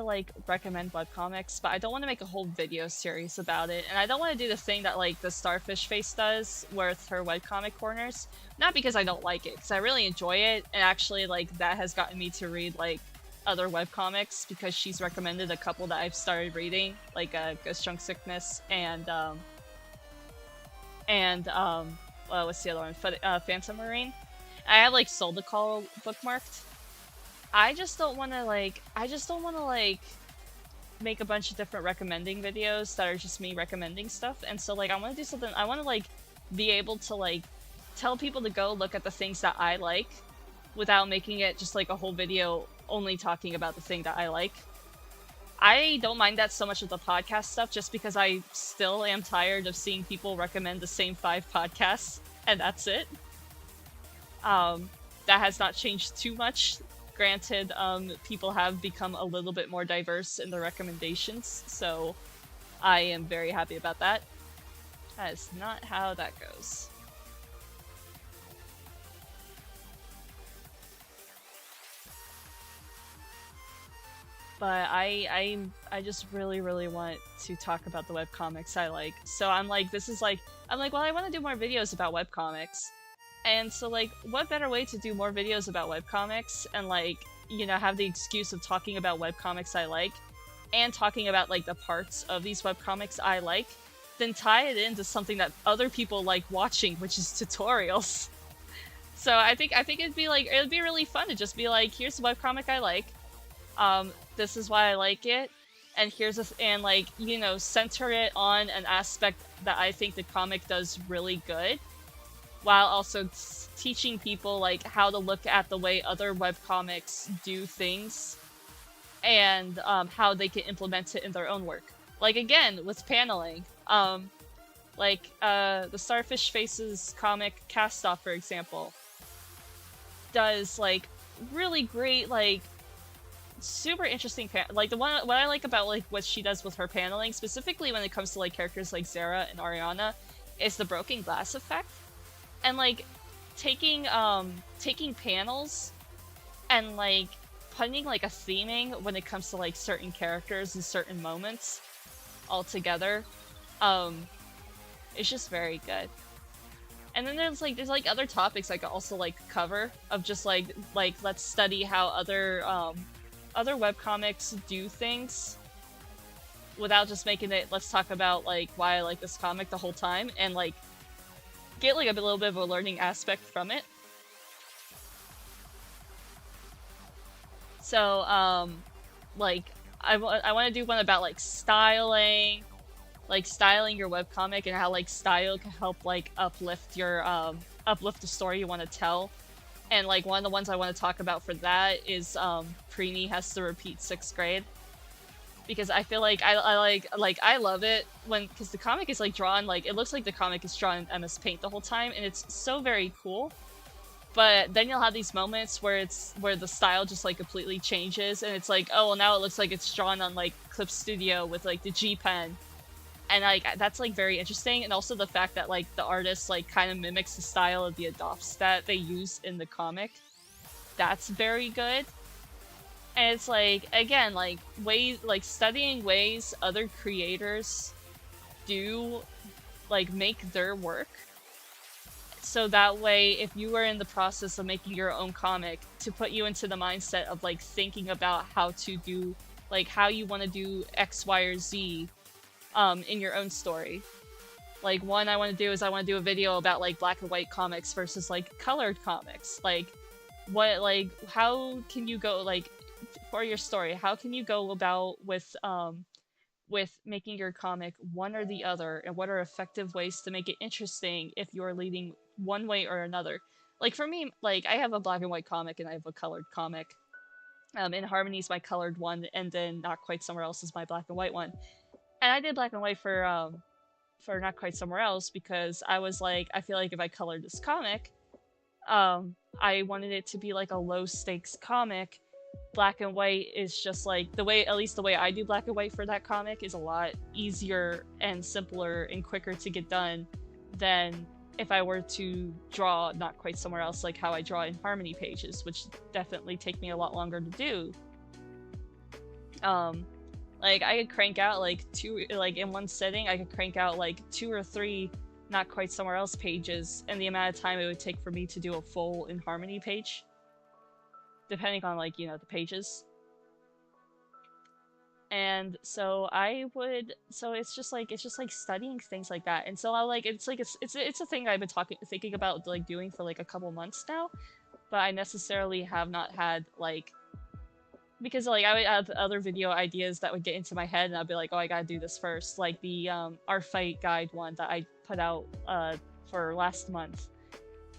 like recommend webcomics, but I don't want to make a whole video series about it, and I don't want to do the thing that like the Starfish Face does with her webcomic corners. Not because I don't like it, because I really enjoy it, and actually like that has gotten me to read like other webcomics because she's recommended a couple that I've started reading, like Ghost Junk Sickness and what's the other one? Phantom Marine. I have like Soul to Call bookmarked. I just don't want to like make a bunch of different recommending videos that are just me recommending stuff, and so like I want to do something. I want to like be able to like tell people to go look at the things that I like without making it just like a whole video only talking about the thing that I like. I don't mind that so much with the podcast stuff, just because I still am tired of seeing people recommend the same 5 podcasts, and that's it. That has not changed too much. Granted, people have become a little bit more diverse in their recommendations, so I am very happy about that. That is not how that goes. but I just really want to talk about the webcomics I like. So I'm like, well, I want to do more videos about webcomics. And so like, what better way to do more videos about webcomics and like, you know, have the excuse of talking about webcomics I like and talking about like the parts of these webcomics I like, then tie it into something that other people like watching, which is tutorials. So I think it'd be really fun to just be like, here's a webcomic I like. This is why I like it, and and like, you know, center it on an aspect that I think the comic does really good, while also teaching people like how to look at the way other webcomics do things, and how they can implement it in their own work. Like again with paneling, the Starfish Faces comic Cast Off, for example, does like really great, like super interesting like what I like about like what she does with her paneling, specifically when it comes to like characters like Zara and Ariana, is the broken glass effect. And like taking panels and like putting like a theming when it comes to like certain characters and certain moments all together, it's just very good. And then there's like other topics I could also like cover of just like let's study how other webcomics do things without just making it let's talk about like why I like this comic the whole time, and like get like a little bit of a learning aspect from it. So like I want to do one about like styling your webcomic and how like style can help like uplift the story you want to tell. And like one of the ones I want to talk about for that is Preemie has to repeat 6th grade, because I feel like I love it because the comic is like drawn, like it looks like the comic is drawn in MS Paint the whole time, and it's so very cool. But then you'll have these moments where the style just like completely changes, and it's like, oh well, now it looks like it's drawn on like Clip Studio with like the G pen. And like that's like very interesting, and also the fact that like the artist like kind of mimics the style of the adopts that they use in the comic. That's very good. And it's like, again, like studying ways other creators do like make their work, so that way if you are in the process of making your own comic, to put you into the mindset of like thinking about how to do like how you want to do X, Y, or Z in your own story. Like one I want to do is I want to do a video about like black and white comics versus like colored comics. Like how can you go like for your story, how can you go about with making your comic one or the other, and what are effective ways to make it interesting if you're leading one way or another. Like for me, like I have a black and white comic and I have a colored comic. In Harmony's my colored one, and then Not Quite Somewhere Else is my black and white one. And I did black and white for Not Quite Somewhere Else because I was like, I feel like if I colored this comic, I wanted it to be like a low stakes comic. Black and white is just like the way, at least the way I do black and white for that comic, is a lot easier and simpler and quicker to get done than if I were to draw Not Quite Somewhere Else like how I draw in Harmony pages, which definitely take me a lot longer to do. Like I could crank out like in one sitting, I could crank out like 2 or 3 Not Quite Somewhere Else pages, and the amount of time it would take for me to do a full in Harmony page, depending on like, you know, the pages. And so it's just like studying things like that. And so I like, it's a thing I've been thinking about like doing for like a couple months now, but I necessarily have not had like, because like I would have other video ideas that would get into my head and I'd be like, oh, I gotta do this first, like the our fight guide one that I put out for last month,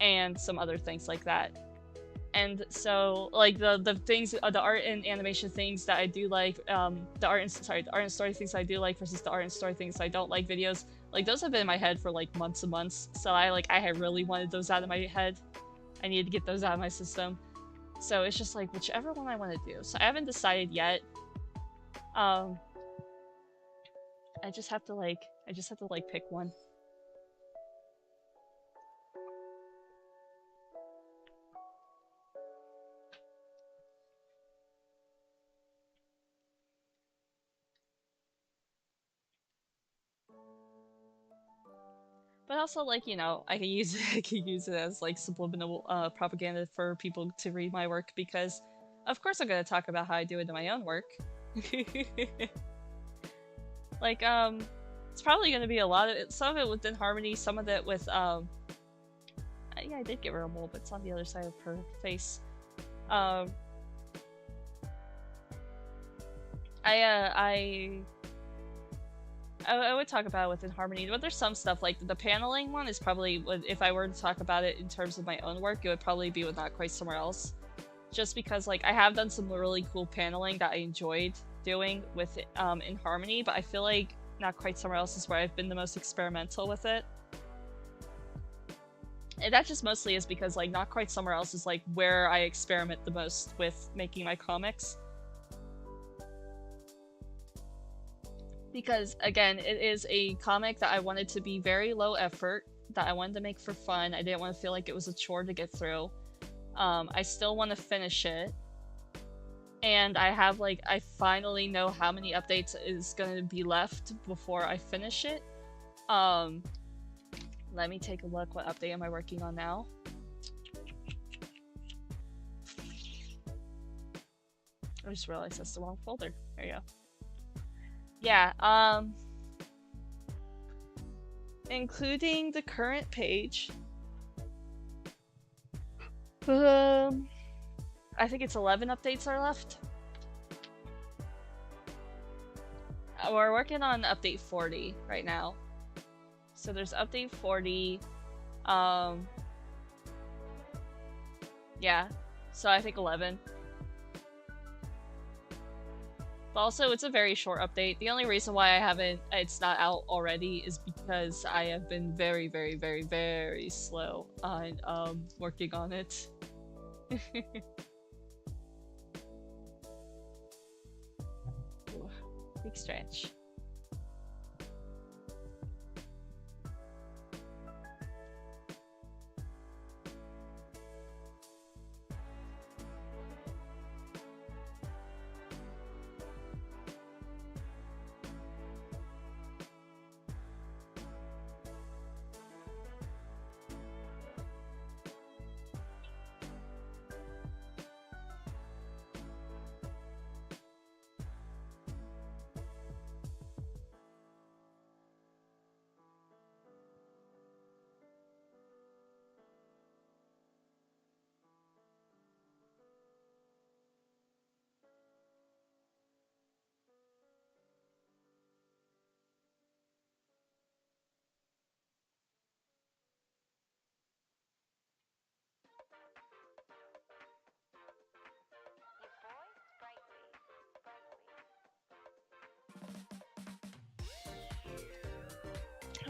and some other things like that. And so like the things, the art and animation things that I do like, the art and story things I do like versus the art and story things I don't like videos, like those have been in my head for like months and months. So I had really wanted those out of my head. I needed to get those out of my system. So it's just like whichever one I want to do. So I haven't decided yet. I just have to like pick one. But also, like, you know, I can use it, I can use it as like subliminal propaganda for people to read my work, because of course I'm gonna talk about how I do it in my own work. Like, it's probably gonna be a lot of it, some of it within Harmony, some of it with yeah, I did give her a mole, but it's on the other side of her face. I would talk about it within Harmony, but there's some stuff, like the paneling one is probably, if I were to talk about it in terms of my own work, it would probably be with Not Quite Somewhere Else. Just because, like, I have done some really cool paneling that I enjoyed doing with it, in Harmony, but I feel like Not Quite Somewhere Else is where I've been the most experimental with it. And that just mostly is because, like, Not Quite Somewhere Else is, like, where I experiment the most with making my comics. Because, again, it is a comic that I wanted to be very low effort, that I wanted to make for fun. I didn't want to feel like it was a chore to get through. I still want to finish it. And I have, like, I finally know how many updates is going to be left before I finish it. Let me take a look. What update am I working on now? I just realized that's the wrong folder. There you go. Yeah, including the current page. I think it's 11 updates are left. We're working on update 40 right now. So there's update 40. Yeah, so I think 11. But also, it's a very short update. The only reason why it's not out already is because I have been very, very, very, very slow on working on it. Ooh, big stretch.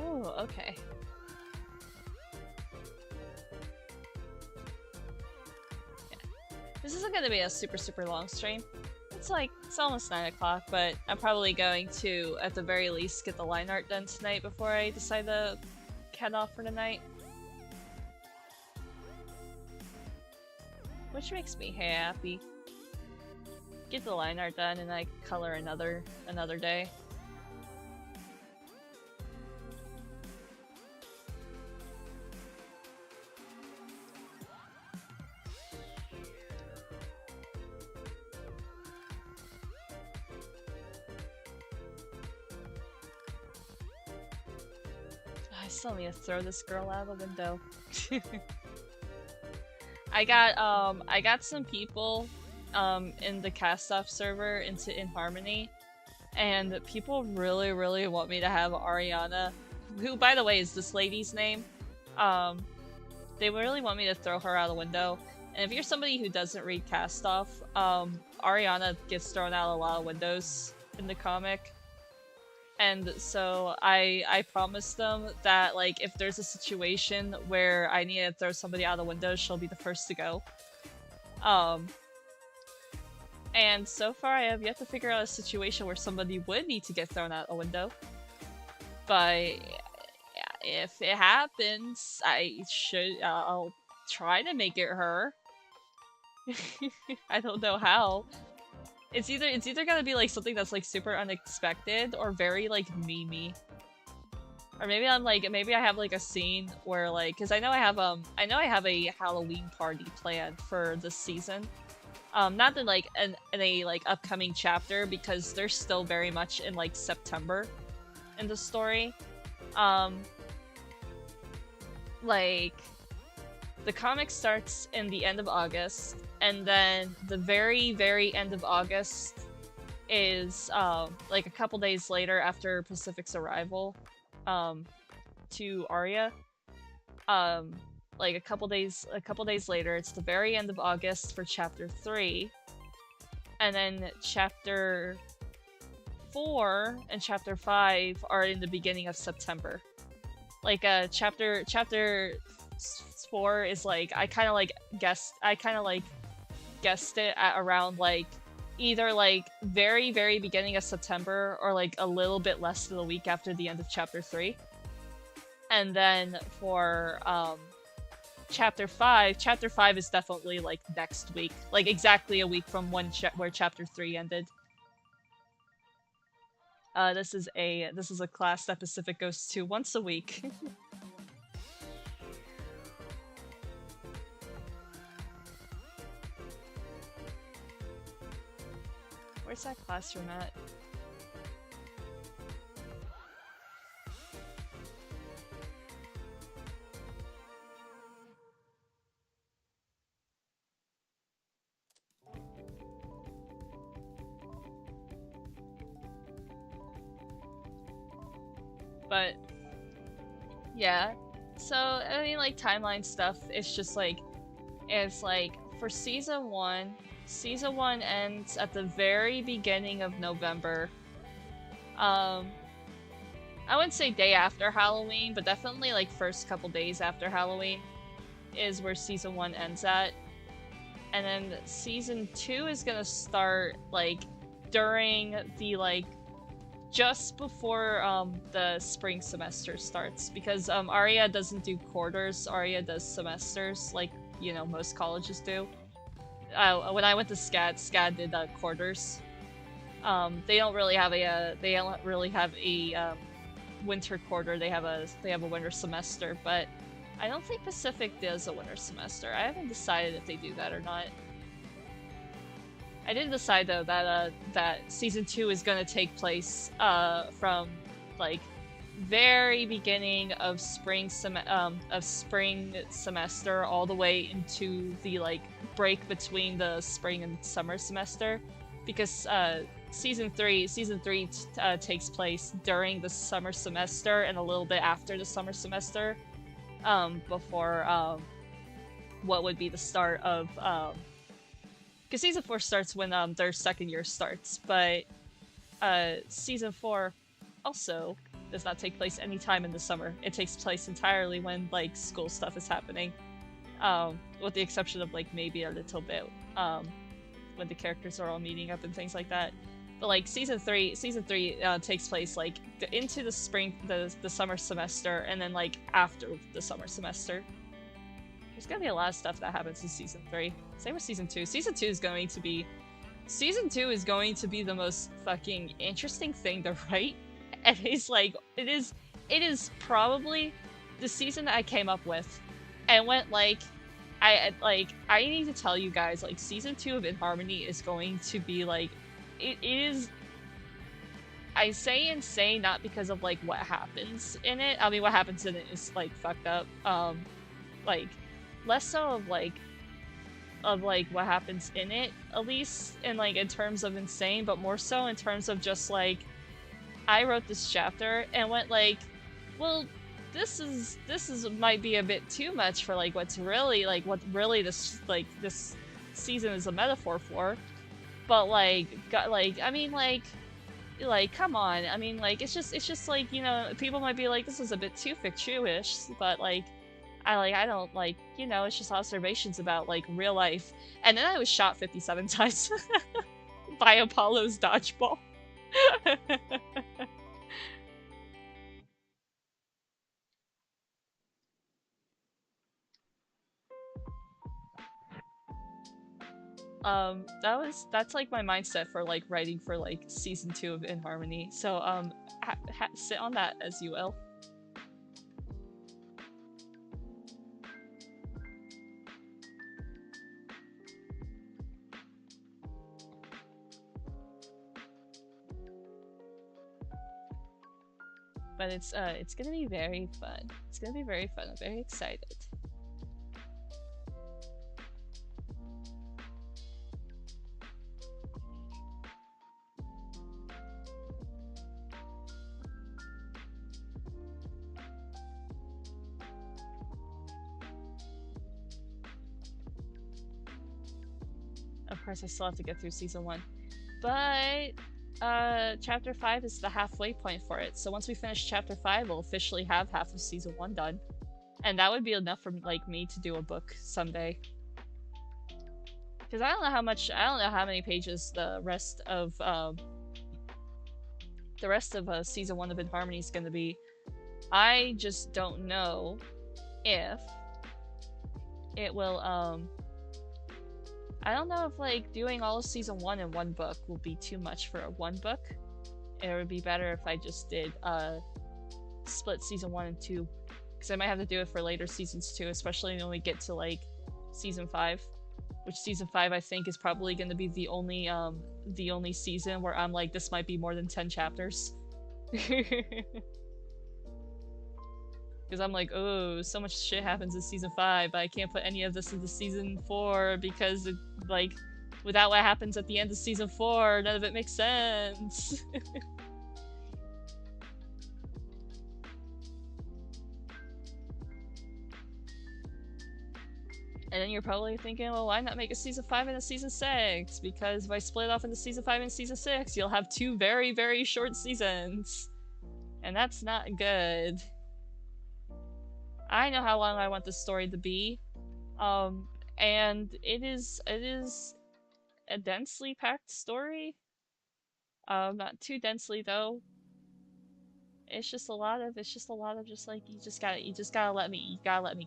Oh, okay. Yeah. This isn't gonna be a super, super long stream. It's almost 9 o'clock, but I'm probably going to, at the very least, get the line art done tonight before I decide to head off for the night. Which makes me happy. Get the line art done and I color another day. I still need to throw this girl out of the window. I got some people in the cast-off server in Harmony, and people really, really want me to have Ariana, who, by the way, is this lady's name. They really want me to throw her out the window. And if you're somebody who doesn't read cast-off, Ariana gets thrown out a lot of windows in the comic. And so I promised them that, like, if there's a situation where I need to throw somebody out the window, she'll be the first to go. And so far I have yet to figure out a situation where somebody would need to get thrown out a window. But yeah, if it happens, I'll try to make it her. I don't know how. It's either gonna be like something that's like super unexpected or very like memey. Or maybe I'm like, maybe I have like a scene where like, cause I know I have a Halloween party planned for this season. Not in like in a like upcoming chapter because they're still very much in like September in the story. Like the comic starts in the end of August, and then the very, very end of August is like a couple days later after Pacific's arrival to Arya. Like a couple days later, it's the very end of August for chapter 3. And then chapter 4 and chapter 5 are in the beginning of September. Like chapter 4 is like I kind of like guessed it at around like either like very, very beginning of September or like a little bit less than a week after the end of chapter 3. And then for chapter 5 is definitely like next week, like exactly a week from where chapter 3 ended. This is a class that Pacific goes to once a week. Where's that classroom at? But yeah, so I mean like timeline stuff, it's just like for season 1 ends at the very beginning of November. I wouldn't say day after Halloween, but definitely like first couple days after Halloween is where season 1 ends at. And then season 2 is gonna start like during the like just before the spring semester starts, because Arya doesn't do quarters, Arya does semesters like, you know, most colleges do. When I went to SCAD did quarters. They don't really have a winter quarter. They have a winter semester, but I don't think Pacific does a winter semester. I haven't decided if they do that or not. I did decide though that that season 2 is gonna take place from like very beginning of spring semester all the way into the like break between the spring and summer semester, because season 3 takes place during the summer semester and a little bit after the summer semester, before what would be the start of because season 4 starts when their second year starts, but season 4 also does not take place anytime in the summer. It takes place entirely when like school stuff is happening, with the exception of like maybe a little bit when the characters are all meeting up and things like that. But like season 3 takes place like into the spring, the summer semester, and then like after the summer semester. There's gonna be a lot of stuff that happens in season 3. Same with season 2. Season 2 is going to be the most fucking interesting thing to write. And it's like it is probably the season that I came up with and went like I need to tell you guys, like season 2 of In Harmony is going to be like it is. I say insane not because of like what happens in it. I mean, what happens in it is like fucked up. Like less so of like what happens in it, at least in like in terms of insane, but more so in terms of just like I wrote this chapter and went like, well, this might be a bit too much for like what really this season is a metaphor for. But like I mean like come on, I mean like it's just like, you know, people might be like this is a bit too fictitious, but like I don't like, you know, it's just observations about like real life. And then I was shot 57 times by Apollo's dodgeball. That's like my mindset for like writing for like season 2 of In Harmony. So sit on that as you will. But it's gonna be very fun. It's gonna be very fun. I'm very excited. Of course, I still have to get through season 1. But chapter 5 is the halfway point for it. So once we finish chapter 5, we'll officially have half of season 1 done. And that would be enough for like me to do a book someday. Because I don't know how many pages the rest of season 1 of In Harmony is going to be. I just don't know if it will I don't know if like doing all of season 1 in one book will be too much for one book. It would be better if I just did split season 1 and 2, because I might have to do it for later seasons too, especially when we get to like season 5, which season 5 I think is probably going to be the only season where I'm like, this might be more than 10 chapters. Because I'm like, oh, so much shit happens in season 5, but I can't put any of this into season 4 because, it, like, without what happens at the end of season 4, none of it makes sense. And then you're probably thinking, well, why not make a season 5 and a season 6? Because if I split it off into season 5 and season 6, you'll have 2 very, very short seasons. And that's not good. I know how long I want this story to be, and it is a densely packed story. Not too densely though. It's just a lot of just like you just gotta let me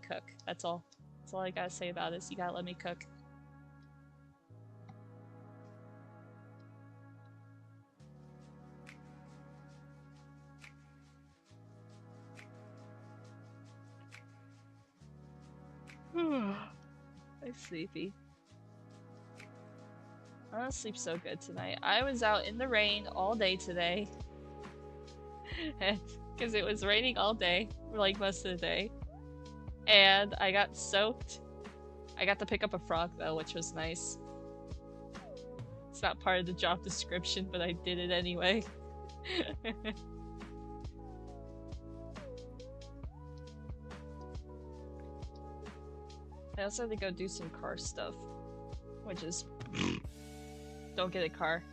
cook. That's all. That's all I gotta say about this. You gotta let me cook. I'm sleepy. I don't sleep so good tonight. I was out in the rain all day today. Because it was raining all day, for like most of the day. And I got soaked. I got to pick up a frog though, which was nice. It's not part of the job description, but I did it anyway. I also had to go do some car stuff, which is don't get a car.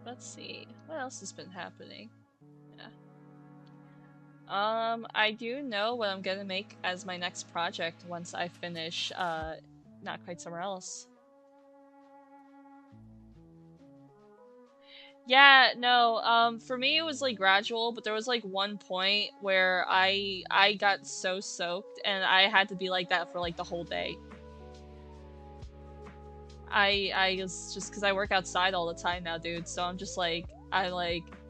Let's see, what else has been happening? Yeah. I do know what I'm gonna make as my next project once I finish, Not Quite Somewhere Else. Yeah, no, for me it was like gradual, but there was like one point where I got so soaked and I had to be like that for like the whole day. I was just because I work outside all the time now, dude. So I'm just like I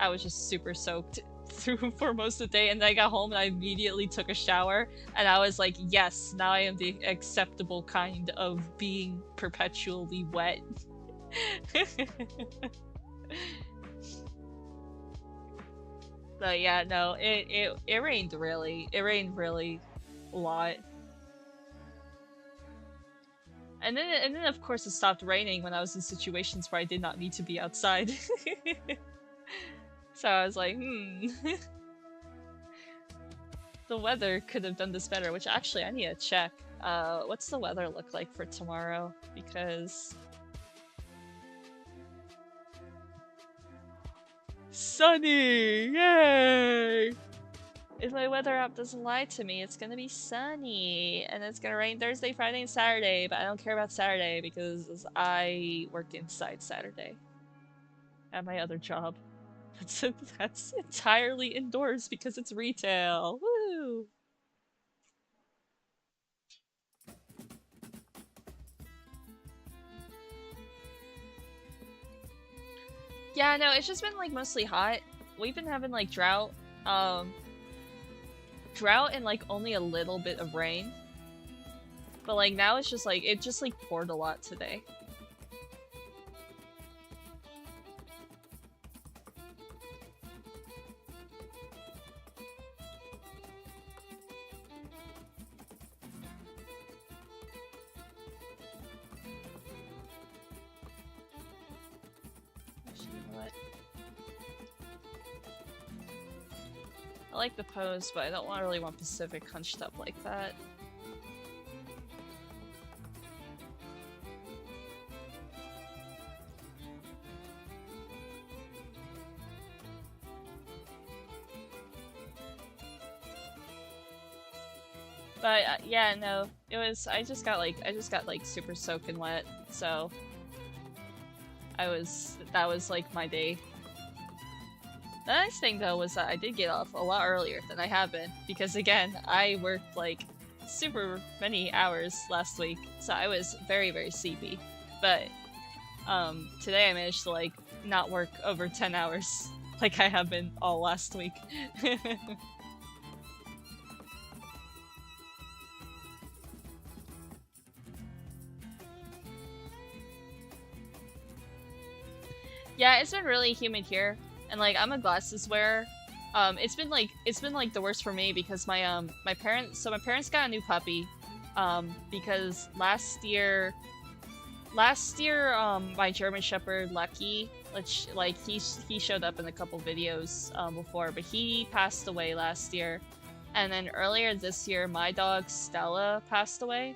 was just super soaked through for most of the day, and then I got home and I immediately took a shower, and I was like, yes, now I am the acceptable kind of being perpetually wet. But yeah, no, it rained really. It rained really a lot. And then of course it stopped raining when I was in situations where I did not need to be outside. So I was like, the weather could have done this better, which actually I need to check. What's the weather look like for tomorrow? Because sunny! Yay! If my weather app doesn't lie to me, it's gonna be sunny, and it's gonna rain Thursday, Friday, and Saturday, but I don't care about Saturday because I work inside Saturday at my other job. That's entirely indoors because it's retail. Woo! Yeah, no, it's just been like mostly hot. We've been having like um, drought and like only a little bit of rain. But like now it's just like it just like poured a lot today. Actually, you know what? I like the pose, but I don't really want Pacific hunched up like that. But yeah, no, it was. I just got like super soaking wet, so that was like my day. The nice thing though was that I did get off a lot earlier than I have been because again, I worked like super many hours last week, so I was very sleepy. But today I managed to like not work over 10 hours like I have been all last week. Yeah, it's been really humid here, and like I'm a glasses wearer. It's been like the worst for me because my parents got a new puppy, because last year my German Shepherd Lucky, which like he showed up in a couple videos before, but he passed away last year, and then earlier this year my dog Stella passed away.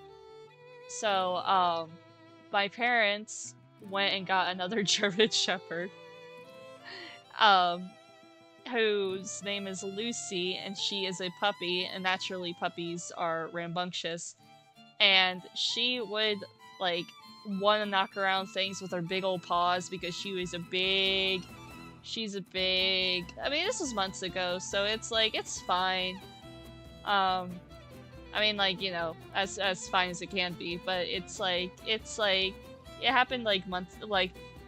So my parents went and got another German Shepherd, um, whose name is Lucy, and she is a puppy, and naturally puppies are rambunctious, and she would like want to knock around things with her big old paws because she's a big, I mean, this was months ago, so it's like, it's fine. Um, I mean, like, you know, as fine as it can be, but it's like it happened like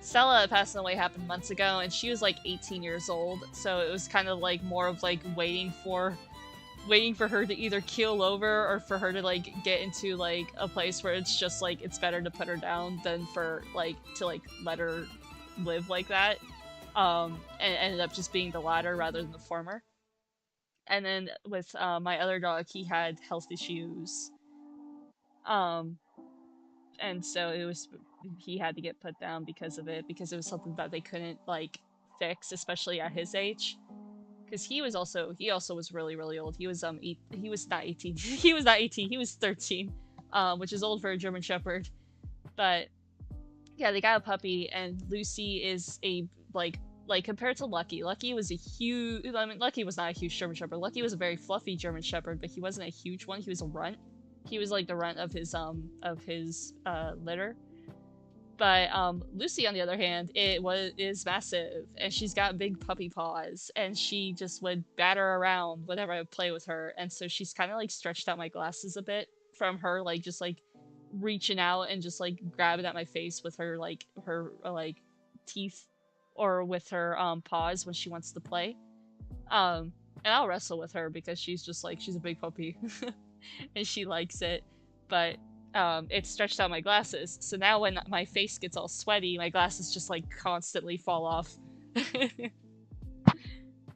Stella passing away happened months ago, and she was like 18 years old, so it was kind of like more of like waiting for her to either keel over or for her to like get into like a place where it's just like it's better to put her down than for like to like let her live like that. And it ended up just being the latter rather than the former. And then with my other dog, he had health issues, um, and so it was he had to get put down because of it, because it was something that they couldn't like fix, especially at his age. Because he also was really old. He was not 18. He was not 18. He was 13, which is old for a German Shepherd. But yeah, they got a puppy, and Lucy is a like compared to Lucky. Lucky was a huge. I mean, Lucky was not a huge German Shepherd. Lucky was a very fluffy German Shepherd, but he wasn't a huge one. He was a runt. He was like the runt of his litter. But Lucy, on the other hand, is massive, and she's got big puppy paws, and she just would batter around whenever I would play with her, and so she's kind of like stretched out my glasses a bit from her like just like reaching out and just like grabbing at my face with her like teeth or with her paws when she wants to play. And I'll wrestle with her because she's just like she's a big puppy and she likes it, but it stretched out my glasses. So now when my face gets all sweaty, my glasses just like constantly fall off.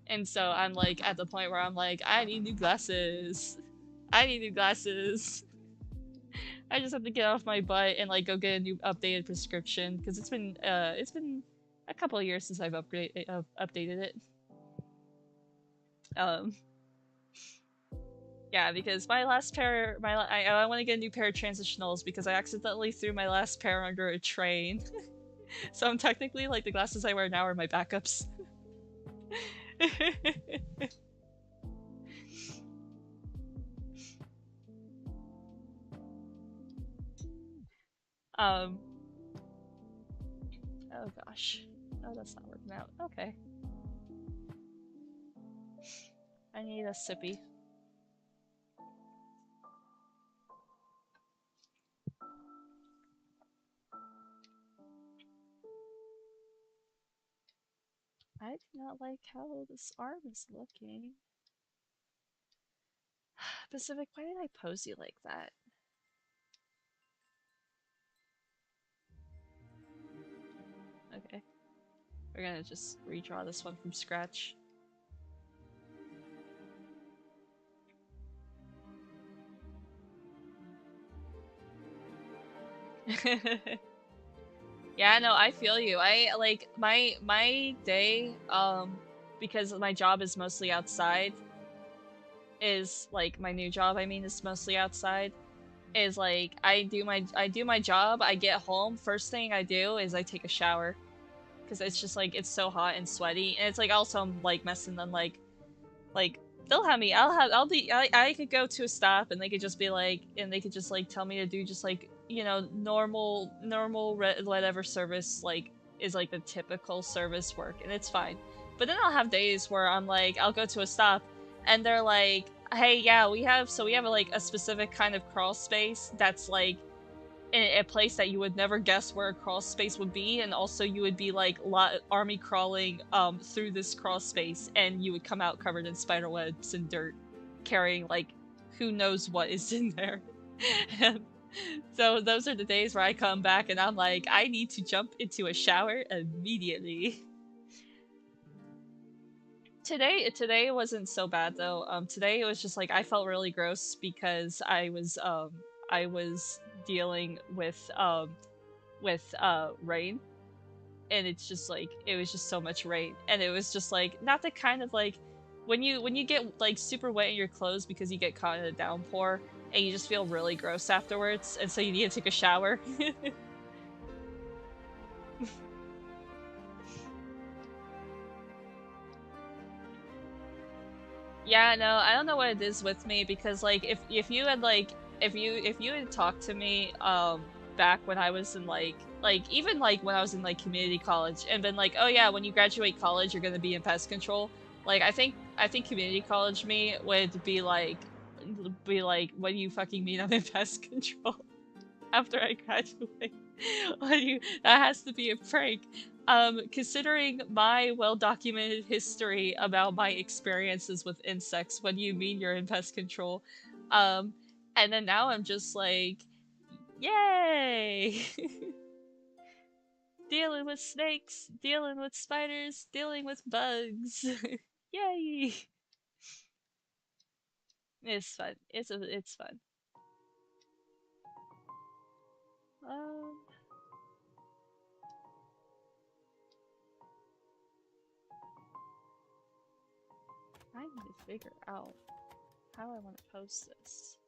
And so I'm like at the point where I'm like, I need new glasses. I need new glasses. I just have to get off my butt and like go get a new updated prescription because it's been a couple of years since I've updated it. Um, Yeah, because my last pair, I want to get a new pair of transitionals because I accidentally threw my last pair under a train. So I'm technically like the glasses I wear now are my backups. um. Oh gosh. Oh, that's not working out. Okay. I need a sippy. I do not like how this arm is looking. Pacific, why did I pose you like that? Okay. We're gonna just redraw this one from scratch. Yeah, no, I feel you. I like my day, because my job is mostly outside, is like my new job, I mean, is mostly outside. Is like I do my job, I get home, first thing I do is I take a shower. Because it's just like it's so hot and sweaty. And it's like also I'm like messing them like they'll have me. I could go to a stop and they could just be like, and they could just like tell me to do just like, you know, normal whatever service like is like the typical service work, and it's fine. But then I'll have days where I'm like, I'll go to a stop and they're like, hey, yeah, we have like a specific kind of crawl space that's like in a place that you would never guess where a crawl space would be, and also you would be like army crawling through this crawl space, and you would come out covered in spider webs and dirt, carrying like who knows what is in there. And so those are the days where I come back and I'm like, I need to jump into a shower immediately. Today wasn't so bad though. Today it was just like I felt really gross because I was dealing with rain, and it's just like it was just so much rain, and it was just like not the kind of like when you get like super wet in your clothes because you get caught in a downpour and you just feel really gross afterwards, and so you need to take a shower. Yeah, no, I don't know what it is with me because like if you had like if you had talked to me back when I was in like even like when I was in like community college and been like, "Oh yeah, when you graduate college, you're going to be in pest control." Like I think community college me would be like, "What do you fucking mean I'm in pest control?" After I graduate. That has to be a prank. Considering my well-documented history about my experiences with insects, what do you mean you're in pest control? Um, and then now I'm just like, yay! Dealing with snakes, dealing with spiders, dealing with bugs. Yay! It's fun. It's fun. Um, I need to figure out how I want to post this.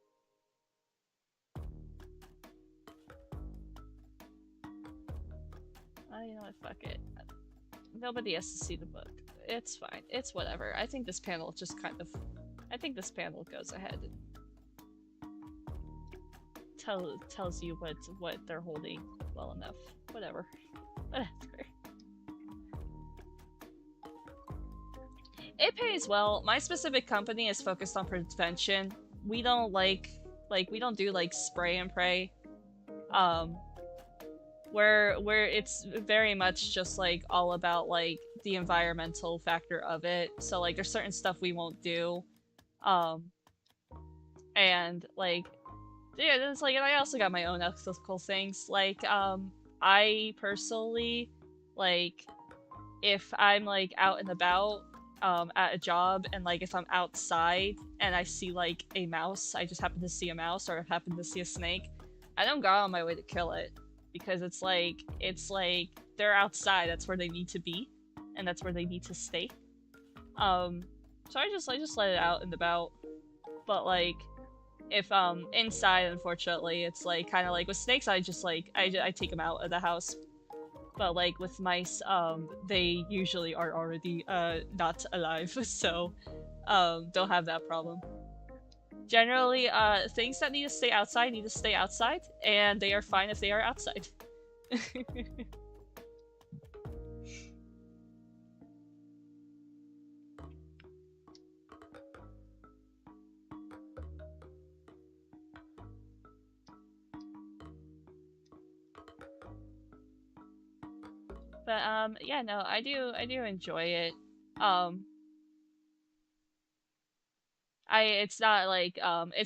Oh, you know what? Fuck it. Nobody has to see the book. It's fine. It's whatever. I think this panel just kind of... I think this panel goes ahead and tells you what they're holding well enough. Whatever. Whatever. It pays well. My specific company is focused on prevention. We don't we don't do like spray and pray. Where it's very much just like all about like the environmental factor of it. So like there's certain stuff we won't do. And like yeah, it's like, and I also got my own ethical things. Like I personally like if I'm like out and about at a job, and like if I'm outside and I see like a mouse, I just happen to see a mouse or happen to see a snake, I don't go on my way to kill it, because it's like they're outside, that's where they need to be, and that's where they need to stay. So I just let it out and about. But like if inside, unfortunately, it's like kind of like with snakes, I just like I take them out of the house. But like with mice, they usually are already not alive, so don't have that problem. Generally, things that need to stay outside need to stay outside, and they are fine if they are outside. But yeah, no, I do enjoy it. Um, it's not like I'm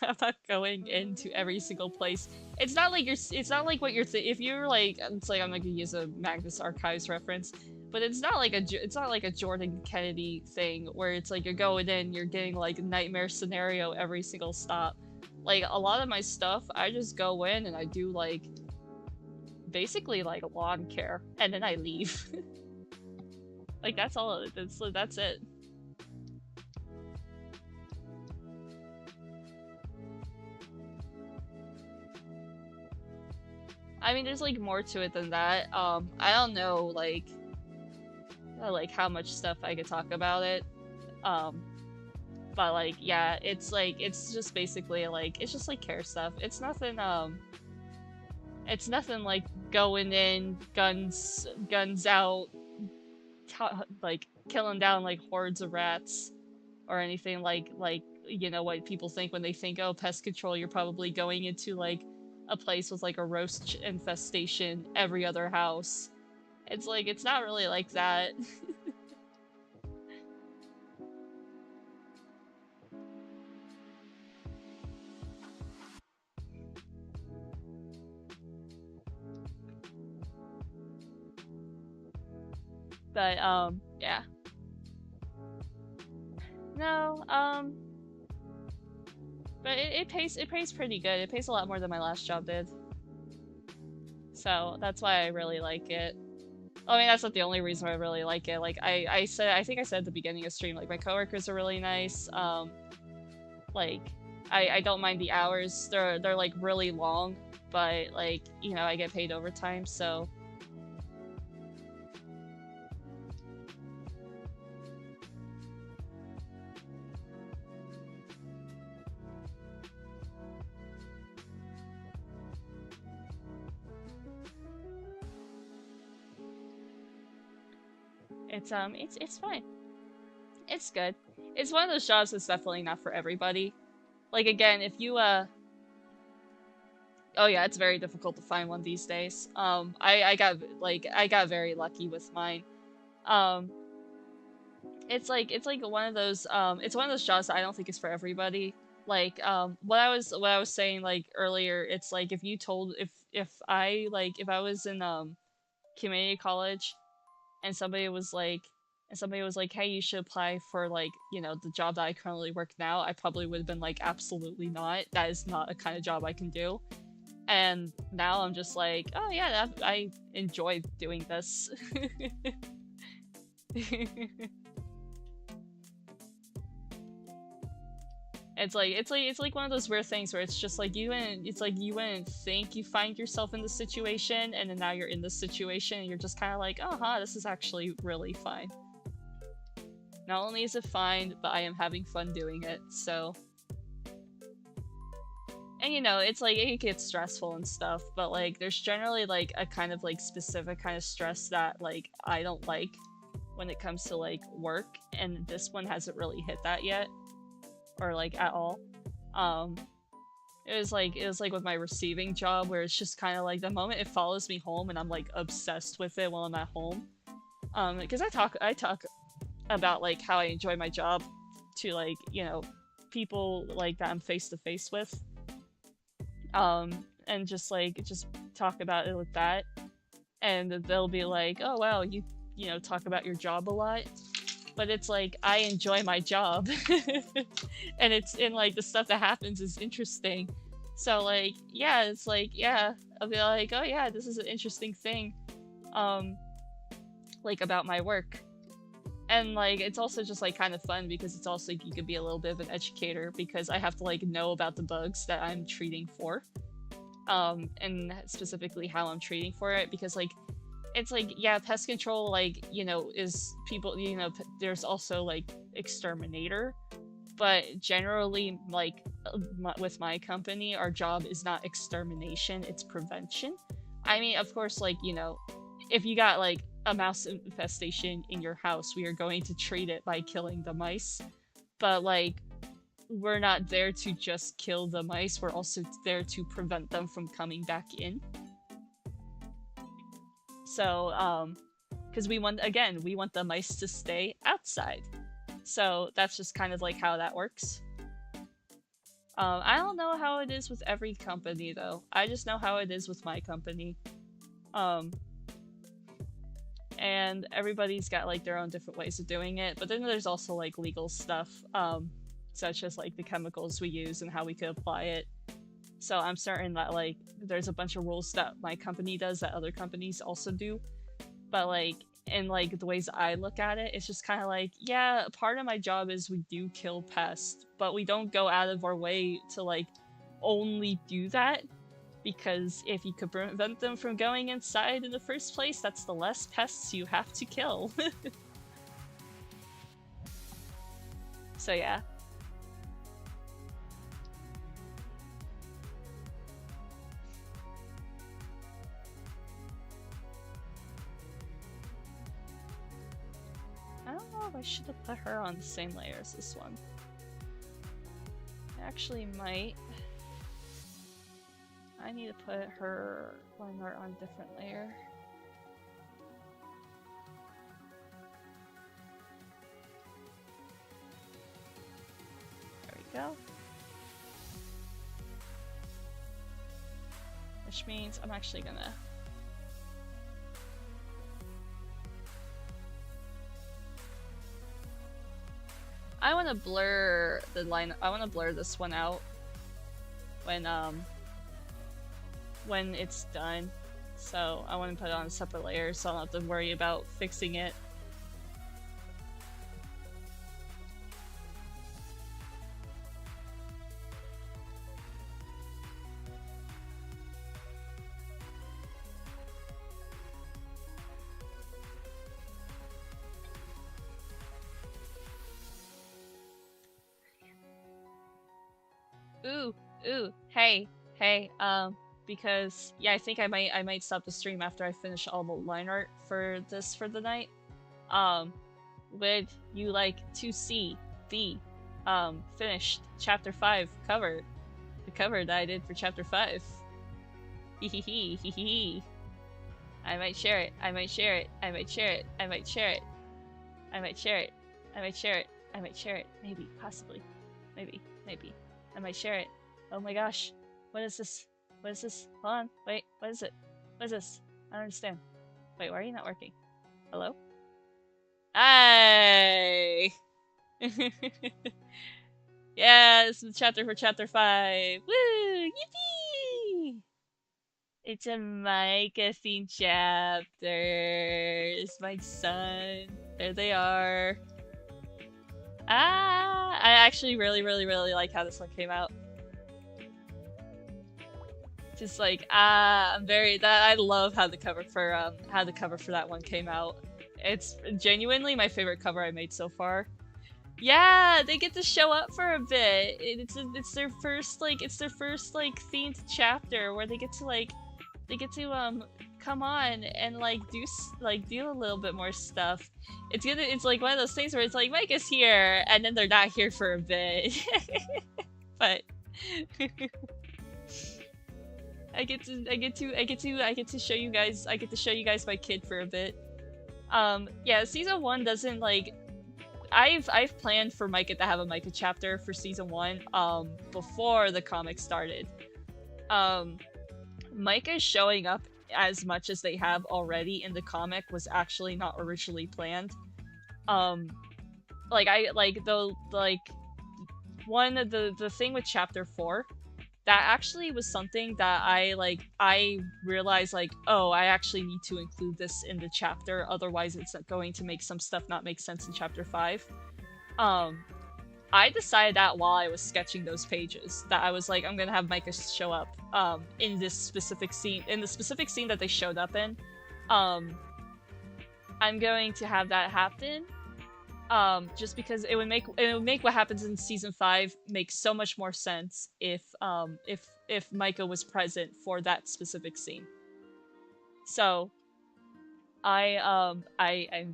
I'm not going into every single place. It's not like what you're if you're like it's like I'm not gonna use a Magnus Archives reference, but it's not like a Jordan Kennedy thing where it's like you're going in, you're getting like a nightmare scenario every single stop. Like a lot of my stuff, I just go in and I do like basically like lawn care and then I leave. Like that's all that's it. I mean, there's like more to it than that. I don't know like how much stuff I could talk about it. Um, but like yeah, it's just basically like it's just like care stuff. It's nothing like going in, guns out, like killing down like hordes of rats or anything like you know what people think when they think oh pest control. You're probably going into like a place with like a roast infestation every other house. It's like it's not really like that. But yeah. No, but it pays pretty good. It pays a lot more than my last job did. So that's why I really like it. I mean, that's not the only reason I really like it. Like I said, I think I said at the beginning of stream, like my coworkers are really nice. Like I don't mind the hours. They're like really long, but like you know I get paid overtime, so it's fine. It's good. It's one of those jobs that's definitely not for everybody. Like again, if you oh yeah, it's very difficult to find one these days. I got very lucky with mine. Um it's like one of those it's one of those jobs that I don't think is for everybody. Like what I was saying like earlier, it's like if you told if I was in community college and somebody was like, hey, you should apply for like, you know, the job that I currently work now, I probably would have been like, absolutely not. That is not a kind of job I can do. And now I'm just like, oh yeah, I enjoy doing this. It's like one of those weird things where it's just like you wouldn't think you find yourself in the situation, and then now you're in this situation and you're just kind of like, oh huh, this is actually really fine. Not only is it fine, but I am having fun doing it, so. And you know, it's like it gets stressful and stuff, but like there's generally like a kind of like specific kind of stress that like I don't like when it comes to like work, and this one hasn't really hit that yet. Or like at all. Um, it was like with my receiving job where it's just kind of like the moment it follows me home and I'm like obsessed with it while I'm at home. Because I talk about like how I enjoy my job to like you know people like that I'm face to face with. And just talk about it with that, and they'll be like, oh wow, you know talk about your job a lot. But it's like I enjoy my job and it's in like the stuff that happens is interesting, so like yeah, it's like yeah, I'll be like oh yeah, this is an interesting thing like about my work. And like it's also just like kind of fun because it's also you could be a little bit of an educator because I have to like know about the bugs that I'm treating for, and specifically how I'm treating for it, because like it's like yeah, pest control like you know is people you know there's also like exterminator, but generally like with my company our job is not extermination, it's prevention. I mean of course like you know if you got like a mouse infestation in your house, we are going to treat it by killing the mice, but like we're not there to just kill the mice, we're also there to prevent them from coming back in. So, because we want the mice to stay outside. So that's just kind of like how that works. I don't know how it is with every company though. I just know how it is with my company. And everybody's got like their own different ways of doing it, but then there's also like legal stuff, such as like the chemicals we use and how we could apply it. So I'm certain that like there's a bunch of rules that my company does that other companies also do, but like in like the ways I look at it, it's just kind of like, yeah, part of my job is we do kill pests, but we don't go out of our way to like only do that. Because if you could prevent them from going inside in the first place, that's the less pests you have to kill. So yeah. I don't know if I should have put her on the same layer as this one. I actually might. I need to put her line art on a different layer. There we go. Which means I'm actually gonna... I want to blur the line. I want to blur this one out when it's done. So I want to put it on a separate layer so I don't have to worry about fixing it. Ooh, hey, because yeah, I think I might stop the stream after I finish all the line art for this for the night. Would you like to see the finished chapter 5 cover? The cover that I did for chapter 5. Hee. I might share it. I might share it. I might share it. I might share it. I might share it. I might share it. I might share it. Maybe, possibly. Maybe. I might share it. Oh my gosh. What is this? What is this? Hold on. Wait. What is it? What is this? I don't understand. Wait, why are you not working? Hello? Hi! Yeah, this is the chapter for chapter 5. Woo! Yippee! It's a Micah themed chapter. It's my son. There they are. I actually really like how this one came out. Just like, I'm very I love how the cover for that one came out. It's genuinely my favorite cover I made so far. Yeah, they get to show up for a bit. It's their first themed chapter where they get to come on and do a little bit more stuff. It's like one of those things where it's like Mike is here and then they're not here for a bit. But I get to show you guys my kid for a bit. Yeah, season 1 doesn't like I've planned for Micah to have a Micah chapter for season 1 before the comic started. Micah showing up as much as they have already in the comic was actually not originally planned. The thing with chapter 4, that actually was something that I realized oh, I actually need to include this in the chapter, otherwise it's going to make some stuff not make sense in chapter 5. I decided that while I was sketching those pages, that I was like, I'm gonna have Micah show up in this specific scene, that they showed up in. I'm going to have that happen, just because it would make what happens in season 5 make so much more sense if Micah was present for that specific scene. So I'm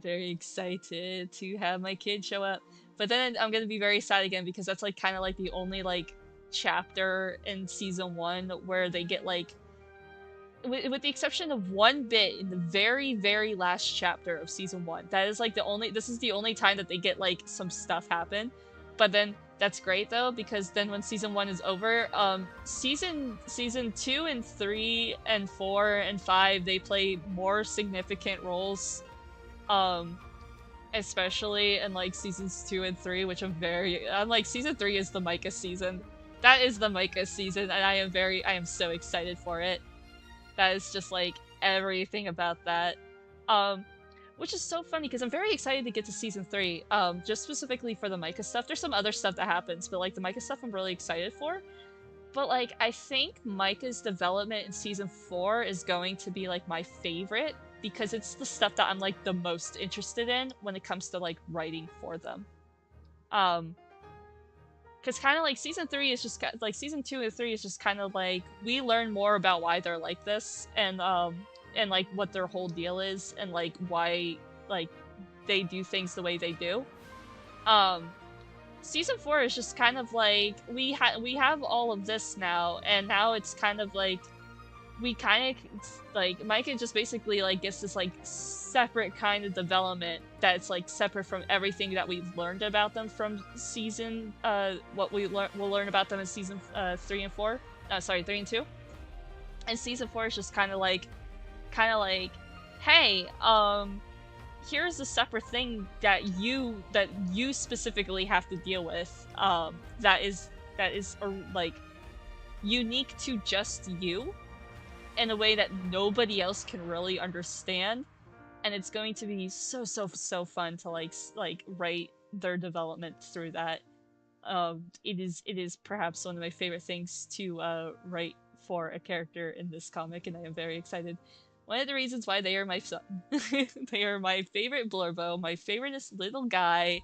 very excited to have my kid show up. But then I'm gonna be very sad again because that's kind of the only chapter in season 1 where they get with the exception of one bit in the very, very last chapter of season 1. That is like this is the only time that they get like some stuff happen. But then that's great though, because then when season 1 is over, season 2 and 3 and 4 and 5, they play more significant roles. Especially in like seasons 2 and 3, which I'm like, season 3 is the Micah season. That is the Micah season, and I am so excited for it. That is just like everything about that. Which is so funny because I'm very excited to get to season 3. Just specifically for the Micah stuff. There's some other stuff that happens, but like the Micah stuff I'm really excited for. But like I think Micah's development in season 4 is going to be like my favorite, because it's the stuff that I'm like the most interested in when it comes to like writing for them. Because kind of like season 3 is just like season 2 and 3 is just kind of like we learn more about why they're like this, and like what their whole deal is, and like why like they do things the way they do. Season 4 is just kind of like we have all of this now, and now it's kind of like we kind of like Micah just basically like gets this like separate kind of development that's like separate from everything that we've learned about them from season what we'll learn about them in season 3 and 4. 3 and 2. And season 4 is just kind of like hey, here's a separate thing that you specifically have to deal with, that is like unique to just you in a way that nobody else can really understand, and it's going to be so fun to like write their development through that. It is perhaps one of my favorite things to write for a character in this comic, and I am very excited. One of the reasons why they are my son. They are my favorite Blurbo, my favoriteest little guy.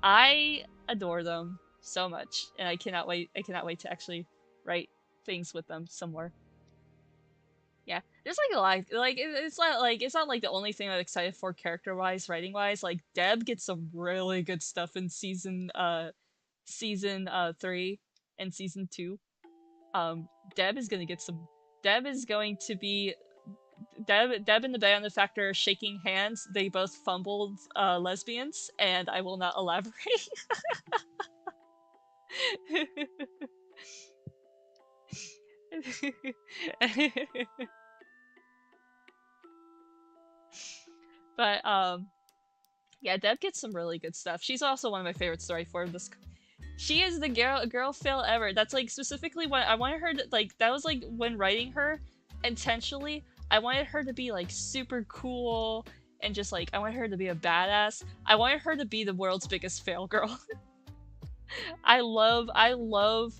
I adore them so much, and I cannot wait to actually write things with them some more. Yeah, there's like a lot, like it's not like the only thing I'm excited for character-wise, writing-wise. Like Deb gets some really good stuff in season 3 and season 2. Deb is going to be Deb and the Band Factor are shaking hands. They both fumbled lesbians, and I will not elaborate. But yeah, Deb gets some really good stuff. She's also one of my favorites to write for this. She is the girl fail ever. That's like specifically what I wanted her to like. That was like when writing her intentionally. I wanted her to be like super cool and just like I wanted her to be a badass. I wanted her to be the world's biggest fail girl. I love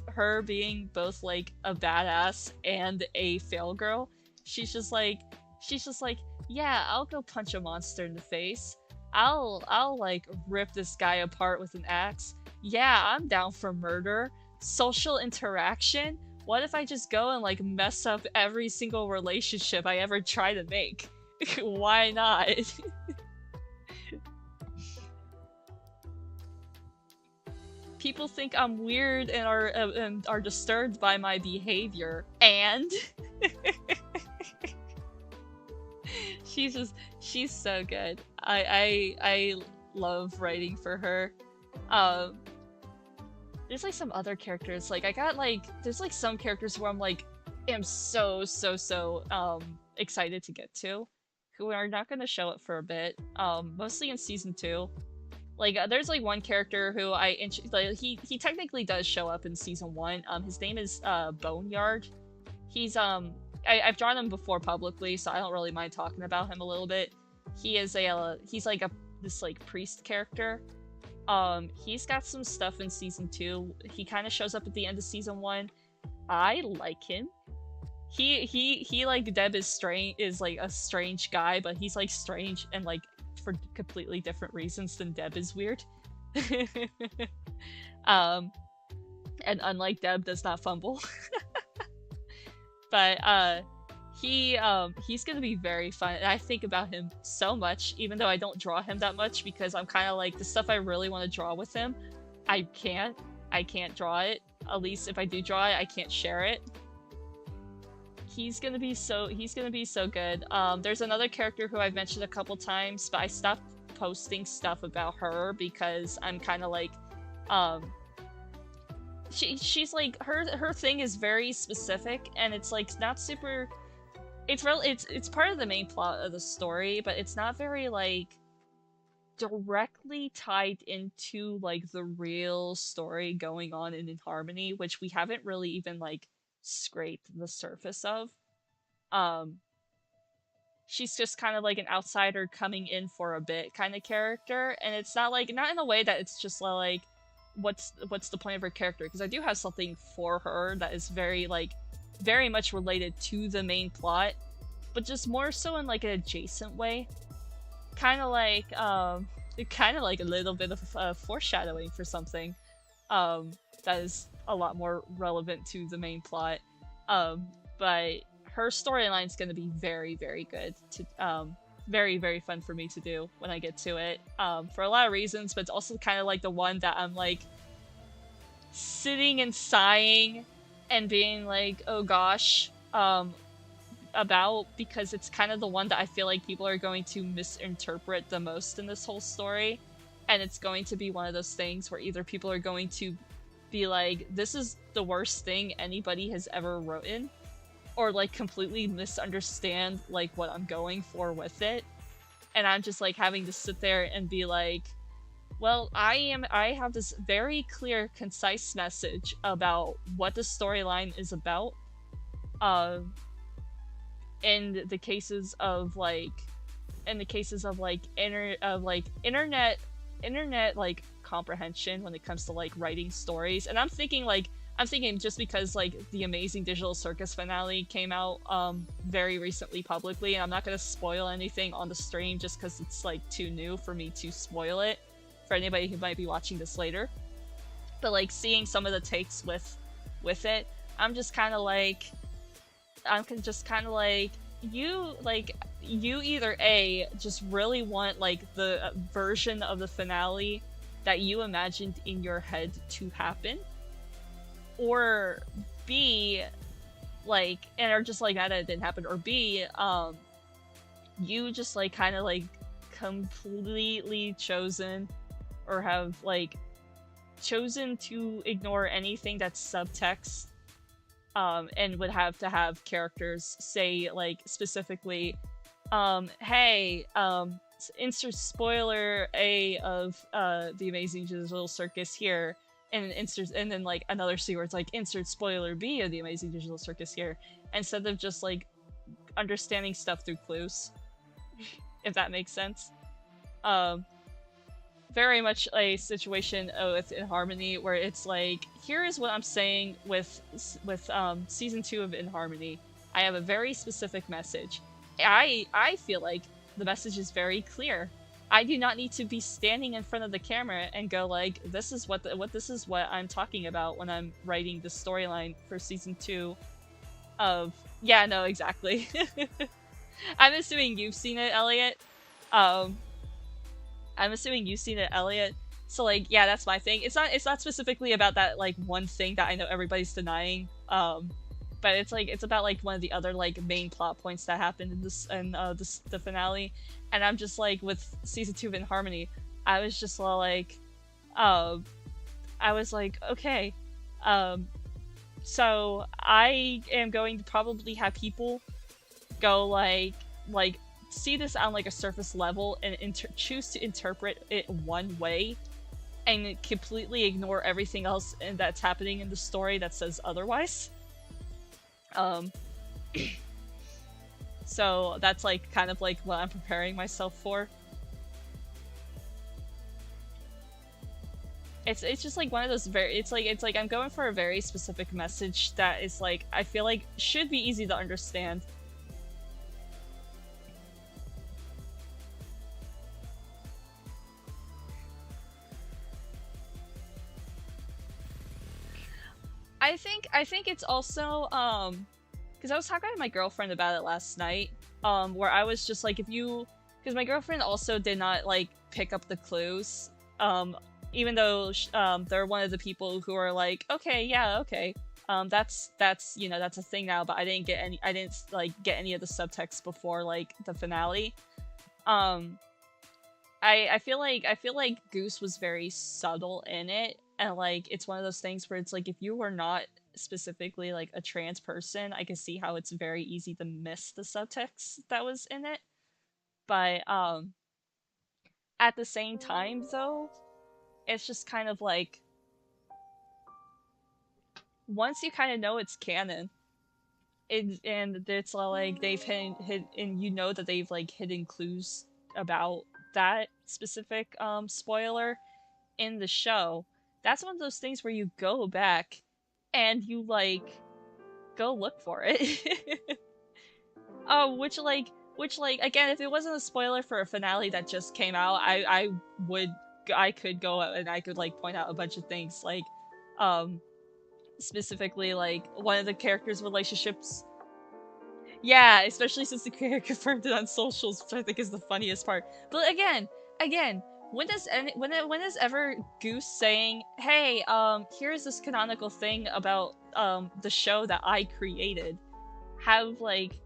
her being both like a badass and a fail girl. She's just like, yeah, I'll go punch a monster in the face. I'll like rip this guy apart with an axe. Yeah, I'm down for murder. Social interaction. What if I just go and like mess up every single relationship I ever try to make? Why not? People think I'm weird and are disturbed by my behavior, and she's so good. I love writing for her. There's like some other characters, like there's like some characters where I'm like am so excited to get to, who are not gonna show up for a bit, mostly in season 2. Like there's like one character who he technically does show up in season 1. His name is Boneyard. He's I've drawn him before publicly, so I don't really mind talking about him a little bit. He's like this like priest character. He's got some stuff in season 2. He kind of shows up at the end of season 1. I like him. He like Deb is like a strange guy, but he's like strange and like for completely different reasons than Deb is weird. And unlike Deb, does not fumble. But he's gonna be very fun, and I think about him so much, even though I don't draw him that much, because I'm kind of like, the stuff I really want to draw with him, I can't draw it. At least if I do draw it, I can't share it. he's gonna be so good. There's another character who I've mentioned a couple times, but I stopped posting stuff about her because I'm kind of like, she's like, her thing is very specific, and it's like not super. It's part of the main plot of the story, but it's not very like directly tied into like the real story going on in Harmony, which we haven't really even like scraped the surface of. Um, she's just kind of like an outsider coming in for a bit kind of character, and it's not in a way that it's just like what's the point of her character, because I do have something for her that is very much related to the main plot, but just more so in like an adjacent way, kind of like a little bit of foreshadowing for something that is a lot more relevant to the main plot. But her storyline is going to be very, very good to very, very fun for me to do when I get to it, for a lot of reasons, but it's also kind of like the one that I'm like sitting and sighing and being like, oh gosh, about, because it's kind of the one that I feel like people are going to misinterpret the most in this whole story, and it's going to be one of those things where either people are going to be like, this is the worst thing anybody has ever written, or like completely misunderstand like what I'm going for with it, and I'm just like having to sit there and be like, well, I have this very clear, concise message about what the storyline is about. In the cases of internet like comprehension when it comes to like writing stories, and I'm thinking just because like the Amazing Digital Circus finale came out very recently publicly, and I'm not gonna spoil anything on the stream just because it's like too new for me to spoil it for anybody who might be watching this later. But like seeing some of the takes with it, I'm just kind of like, you either A, just really want like the version of the finale that you imagined in your head to happen, or B, like, and are just like mad that it didn't happen, or B, you just like kind of like completely chosen, or have like chosen to ignore anything that's subtext, and would have to have characters say like specifically, hey, insert spoiler A of the Amazing Digital Circus here, and then like another C where it's like insert spoiler B of the Amazing Digital Circus here, instead of just like understanding stuff through clues, if that makes sense. Very much a situation in Harmony where it's like, here is what I'm saying with season 2 of In Harmony. I have a very specific message. I feel like the message is very clear. I do not need to be standing in front of the camera and go like, this is what I'm talking about when I'm writing the storyline for season 2 of... Yeah, no, exactly. I'm assuming you've seen it, Elliot. So like, yeah, that's my thing. It's not specifically about that like one thing that I know everybody's denying. But it's about like one of the other like main plot points that happened in the finale. And I'm just like, with season 2 of In Harmony, I was just like, okay, so I am going to probably have people go like see this on like a surface level and choose to interpret it one way, and completely ignore everything else that's happening in the story that says otherwise. So that's like kind of like what I'm preparing myself for. It's just like one of those it's like I'm going for a very specific message that is like, I feel like should be easy to understand. I think it's also because I was talking to my girlfriend about it last night, where I was just like, because my girlfriend also did not like pick up the clues, even though they're one of the people who are like, okay, yeah, okay, That's that's a thing now, but I didn't like get any of the subtext before like the finale. um I feel like Goose was very subtle in it, and like it's one of those things where it's like if you were not specifically like a trans person, I can see how it's very easy to miss the subtext that was in it. But at the same time though, it's just kind of like once you kind of know it's canon, and it's like they've hid and you know that they've like hidden clues about that specific spoiler in the show. That's one of those things where you go back and you like go look for it. Which like again, if it wasn't a spoiler for a finale that just came out, would I could go out and I could like point out a bunch of things like um specifically like one of the characters' relationships. Yeah, especially since the creator confirmed it on socials, which I think is the funniest part. But again, when is ever Goose saying, "Hey, here's this canonical thing about the show that I created," have like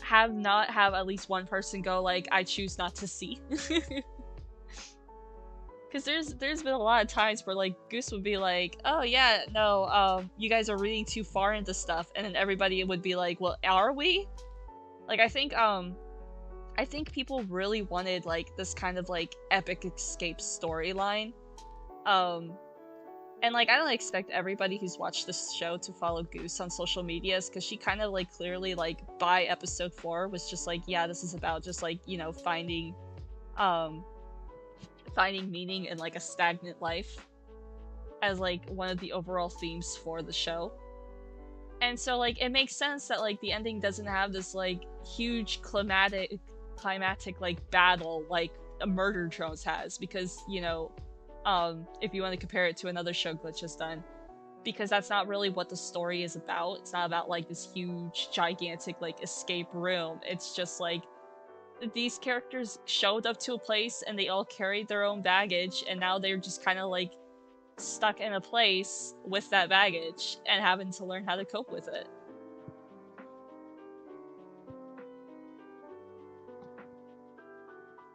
have not have at least one person go like, "I choose not to see." Because there's been a lot of times where like Goose would be like, "Oh yeah, no, you guys are reading too far into stuff," and then everybody would be like, "Well, are we?" Like I think people really wanted like this kind of like epic escape storyline. Um and like I don't expect everybody who's watched this show to follow Goose on social medias, because she kind of like clearly like by episode 4 was just like, yeah, this is about just like, um finding meaning in like a stagnant life as like one of the overall themes for the show. And so like it makes sense that like the ending doesn't have this like huge climatic like battle like a Murder Drones has, because if you want to compare it to another show Glitch has done, because that's not really what the story is about. It's not about like this huge gigantic like escape room. It's just like these characters showed up to a place and they all carried their own baggage, and now they're just kind of like stuck in a place with that baggage and having to learn how to cope with it.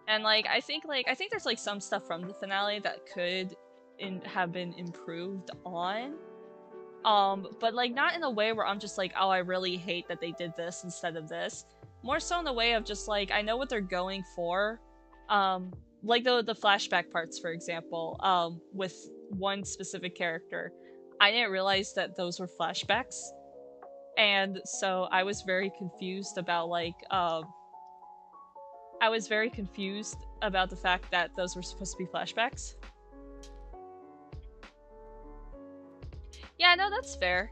And like I think there's like some stuff from the finale that could have been improved on. But like not in a way where I'm just like, oh, I really hate that they did this instead of this. More so in the way of just like I know what they're going for. Like the flashback parts, for example, with one specific character. I didn't realize that those were flashbacks. And so I was very confused about like I was very confused about the fact that those were supposed to be flashbacks. Yeah, no, that's fair.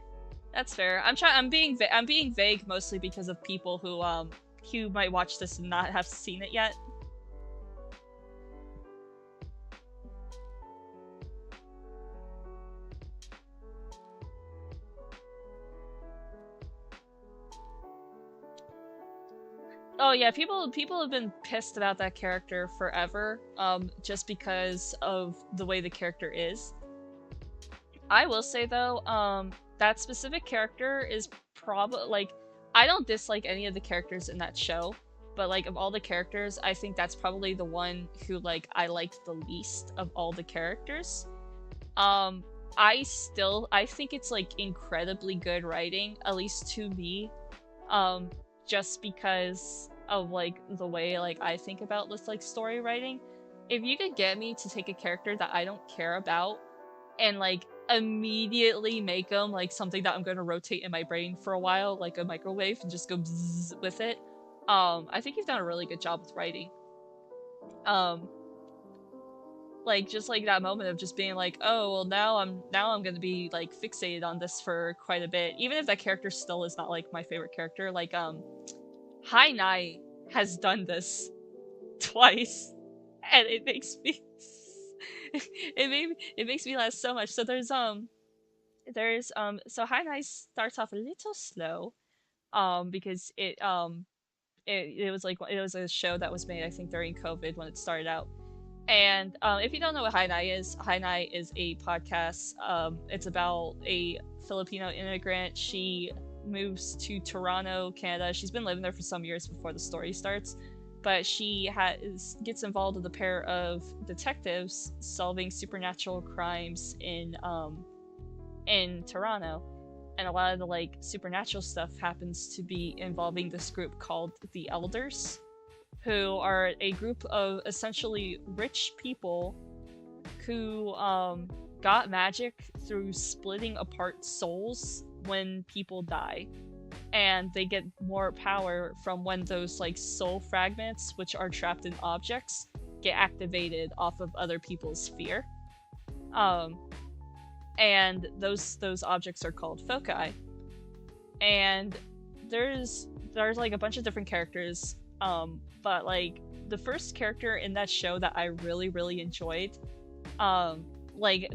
That's fair. I'm being vague mostly because of people who might watch this and not have seen it yet. Oh yeah, people have been pissed about that character forever, just because of the way the character is. I will say though, that specific character is probably like, I don't dislike any of the characters in that show, but like of all the characters, I think that's probably the one who like I liked the least of all the characters. Um, I think it's like incredibly good writing, at least to me. Just because of like the way like I think about this like story writing. If you could get me to take a character that I don't care about and like immediately make them like something that I'm going to rotate in my brain for a while, like a microwave, and just go bzzz with it, I think you've done a really good job with writing. Um, like just like that moment of just being like, oh well, now I'm gonna be like fixated on this for quite a bit, even if that character still is not like my favorite character. Like Hai Nai has done this twice, and it makes me it makes me laugh so much. So so Hai Nai starts off a little slow, because it was like it was a show that was made I think during COVID when it started out. And if you don't know what Hai Nai is a podcast. It's about a Filipino immigrant. She moves to Toronto, Canada. She's been living there for some years before the story starts, but she gets involved with a pair of detectives solving supernatural crimes in Toronto. And a lot of the like supernatural stuff happens to be involving this group called the Elders, who are a group of essentially rich people who got magic through splitting apart souls when people die. And they get more power from when those like soul fragments, which are trapped in objects, get activated off of other people's fear. And those objects are called foci. And there's like a bunch of different characters, but like the first character in that show that I really, really enjoyed, like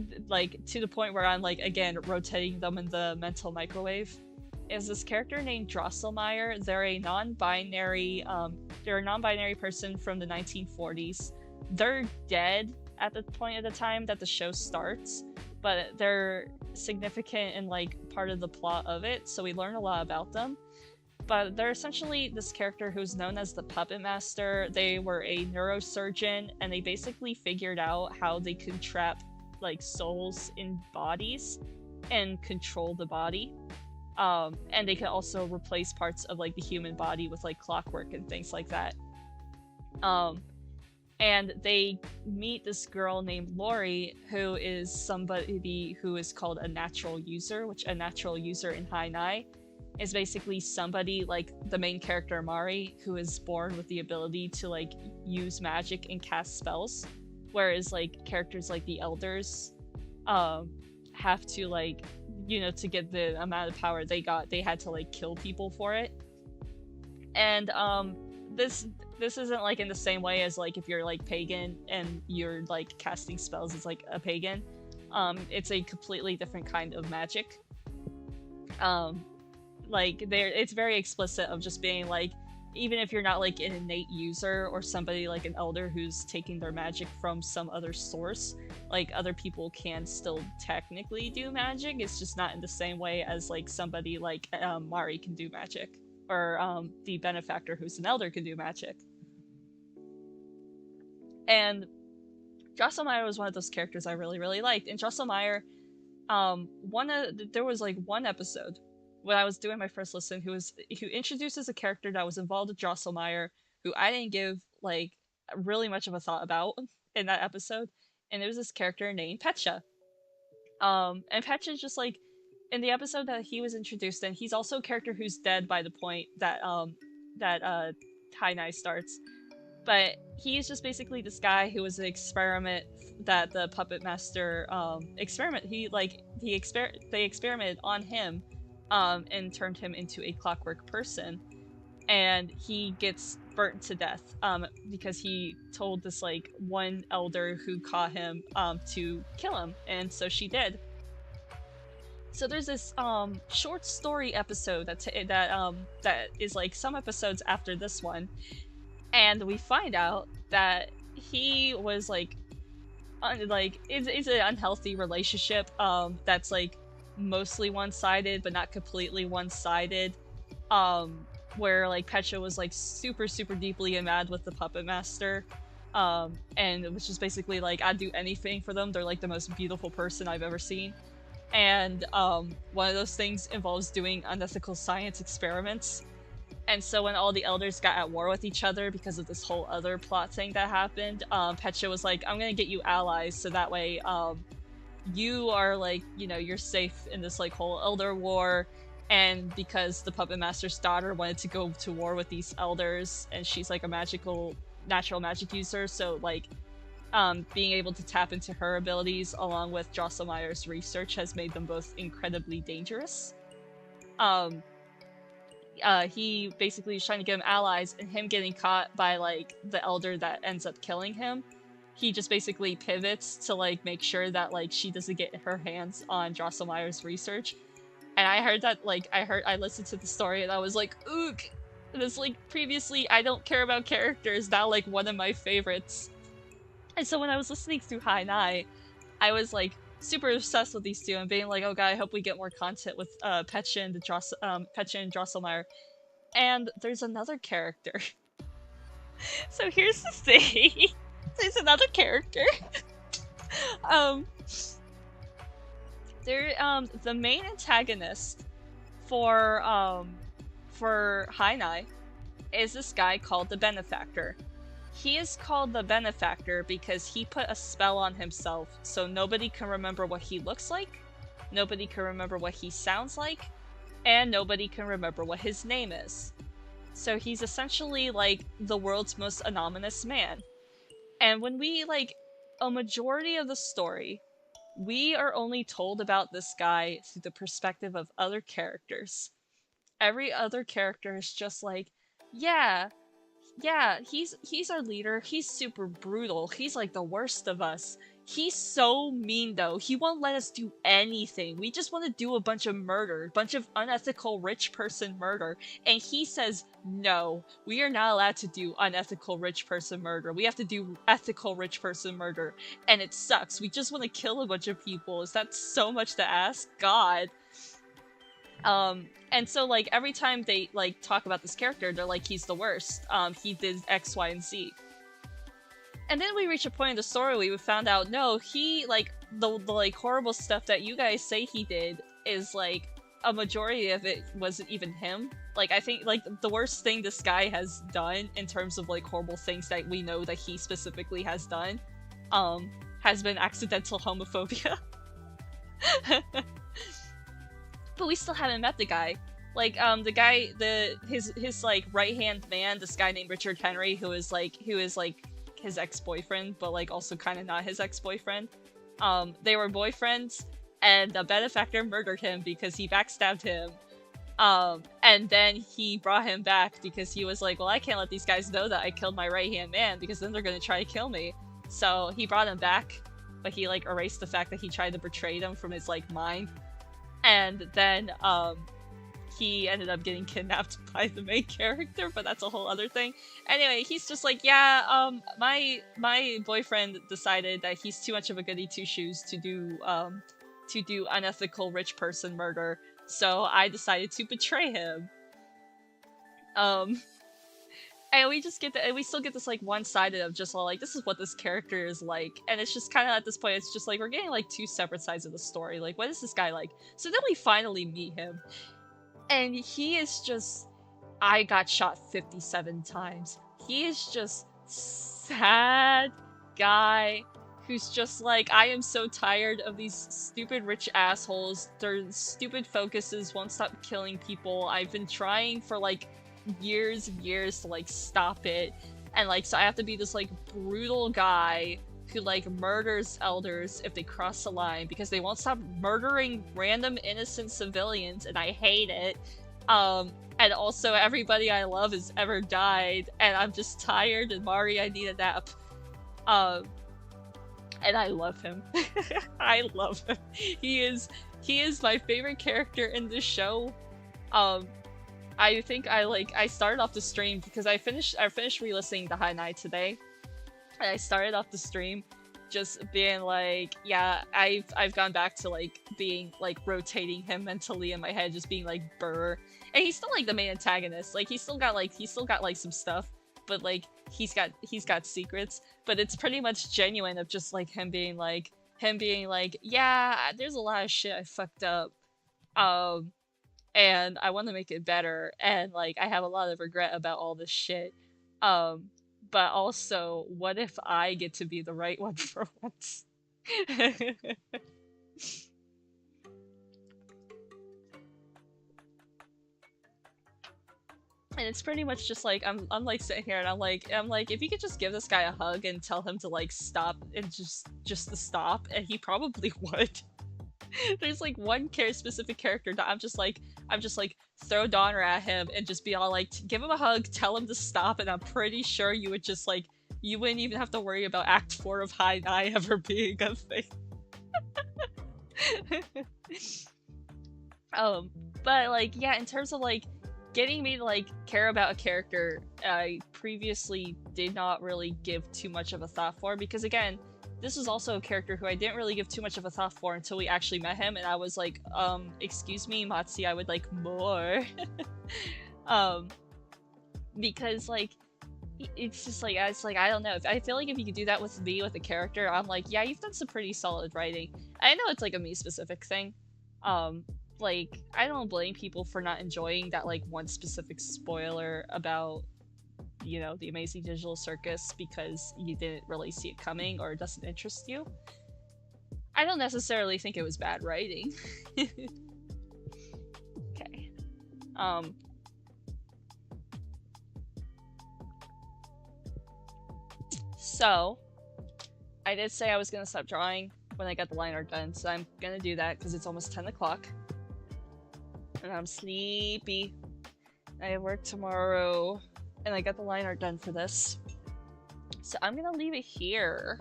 to the point where I'm like, again, rotating them in the mental microwave, is this character named Drosselmeyer. They're a non-binary person from the 1940s. They're dead at the point of the time that the show starts, but they're significant in like part of the plot of it, so we learn a lot about them. But they're essentially this character who's known as the Puppet Master. They were a neurosurgeon, and they basically figured out how they could trap like souls in bodies and control the body. And they can also replace parts of like the human body with like clockwork and things like that. And they meet this girl named Lori, who is somebody who is called a natural user, which a natural user in Hainai is basically somebody like the main character Mari, who is born with the ability to like use magic and cast spells, whereas like characters like the Elders have to like, you know, to get the amount of power they got, they had to like kill people for it. And this isn't like in the same way as like if you're like pagan and you're like casting spells as like a pagan. It's a completely different kind of magic. Like it's very explicit of just being like, even if you're not like an innate user or somebody like an elder who's taking their magic from some other source, like other people can still technically do magic. It's just not in the same way as like somebody like Mari can do magic, or the benefactor who's an elder can do magic. And Drosselmeyer was one of those characters I really, really liked. And Drosselmeyer, there was like one episode when I was doing my first listen who introduces a character that was involved with Drosselmeyer, who I didn't give like really much of a thought about in that episode, and it was this character named Petcha. And Petcha's just like, in the episode that he was introduced in, he's also a character who's dead by the point that Hainai starts. But he's just basically this guy who was an experiment that the Puppet Master they experimented on him, and turned him into a clockwork person, and he gets burnt to death because he told this like one elder who caught him to kill him, and so she did. So there's this short story episode that is like some episodes after this one, and we find out that he was like it's an unhealthy relationship that's like mostly one-sided but not completely one-sided, where like Petcha was like super deeply in mad with the Puppet Master, and it was just basically like, I'd do anything for them, they're like the most beautiful person I've ever seen. And one of those things involves doing unethical science experiments. And so when all the elders got at war with each other because of this whole other plot thing that happened, Petcha was like, I'm gonna get you allies so that way you are like, you know, you're safe in this like whole elder war. And because the Puppet Master's daughter wanted to go to war with these elders, and she's like a natural magic user, so like being able to tap into her abilities along with Drosselmeyer's research has made them both incredibly dangerous. He basically is trying to get him allies, and him getting caught by like the elder that ends up killing him, he just basically pivots to like make sure that like she doesn't get her hands on Drosselmeyer's research. And I heard that, like, I listened to the story and I was like, ook! This, like, previously I don't care about characters, now, like, one of my favorites. And so when I was listening through Hainai, I was, like, super obsessed with these two and being like, oh god, I hope we get more content with Petcha and Drosselmeyer. And there's another character. So here's the thing. There's another character. The main antagonist for Hainai is this guy called the Benefactor. He is called the Benefactor because he put a spell on himself so nobody can remember what he looks like, nobody can remember what he sounds like, and nobody can remember what his name is. So he's essentially like the world's most anonymous man. And when we, like, a majority of the story, we are only told about this guy through the perspective of other characters. Every other character is just like, yeah, he's our leader, he's super brutal, he's like the worst of us. He's so mean though, he won't let us do anything. We just want to do a bunch of murder, a bunch of unethical rich person murder, and he says, no, we are not allowed to do unethical rich person murder. We have to do ethical rich person murder, and it sucks. We just want to kill a bunch of people. Is that so much to ask? God. And so, like, every time they, like, talk about this character, they're like, he's the worst. He did X, Y, and Z. And then we reach a point in the story where we found out, no, he, like, the like, horrible stuff that you guys say he did is, like, a majority of it wasn't even him. Like, I think, like, the worst thing this guy has done in terms of, like, horrible things that we know that he specifically has done, has been accidental homophobia. But we still haven't met the guy. Like, the guy, his like, right-hand man, this guy named Richard Henry, who is, like, his ex-boyfriend, but, like, also kind of not his ex-boyfriend. They were boyfriends, and the Benefactor murdered him because he backstabbed him. And then he brought him back because he was like, well, I can't let these guys know that I killed my right-hand man because then they're gonna try to kill me. So he brought him back, but he, like, erased the fact that he tried to betray them from his, like, mind. And then, he ended up getting kidnapped by the main character, but that's a whole other thing. Anyway, he's just like, yeah, my boyfriend decided that he's too much of a goody two-shoes to do unethical rich person murder, so I decided to betray him. And we just get and we still get this, like, one-sided of just all, like, this is what this character is like, and it's just kind of at this point, it's just like, we're getting, like, two separate sides of the story, like, what is this guy like? So then we finally meet him, and he is just, I got shot 57 times. He is just sad guy who's just like, I am so tired of these stupid rich assholes, their stupid focuses won't stop killing people, I've been trying for, like, years and years to, like, stop it, and, like, so I have to be this, like, brutal guy who, like, murders elders if they cross the line because they won't stop murdering random innocent civilians, and I hate it. And also everybody I love has ever died, and I'm just tired, and Mari, I need a nap. And I love him. I love him. He is my favorite character in this show. I think I started off the stream because I finished re-listening to Hainai today. And I started off the stream just being like, yeah, I've gone back to, like, being, like, rotating him mentally in my head, just being like, brr. And he's still, like, the main antagonist. Like, he's still got like some stuff, but, like, he's got secrets, but it's pretty much genuine of just, like, him being like, yeah, there's a lot of shit I fucked up. And I want to make it better, and, like, I have a lot of regret about all this shit. But also, what if I get to be the right one for once? And it's pretty much just like, I'm like sitting here and I'm like, if you could just give this guy a hug and tell him to, like, stop and just to stop, and he probably would. There's, like, one specific character that I'm just like throw Donner at him and just be all like, give him a hug, tell him to stop, and I'm pretty sure you would just, like, you wouldn't even have to worry about Act 4 of Hainai ever being a thing. But, like, yeah, in terms of, like, getting me to, like, care about a character previously did not really give too much of a thought for, because again, this was also a character who I didn't really give too much of a thought for until we actually met him, and I was like, excuse me, Matsi, I would like more. Because, like, it's just like, I don't know, I feel like if you could do that with me, with a character, I'm like, yeah, you've done some pretty solid writing. I know it's like a me-specific thing. Like, I don't blame people for not enjoying that, like, one specific spoiler about, you know, the Amazing Digital Circus because you didn't really see it coming or it doesn't interest you. I don't necessarily think it was bad writing. Okay. So, I did say I was gonna stop drawing when I got the line art done, so I'm gonna do that because it's almost 10 o'clock. And I'm sleepy. I have work tomorrow, and I got the line art done for this. So I'm gonna leave it here.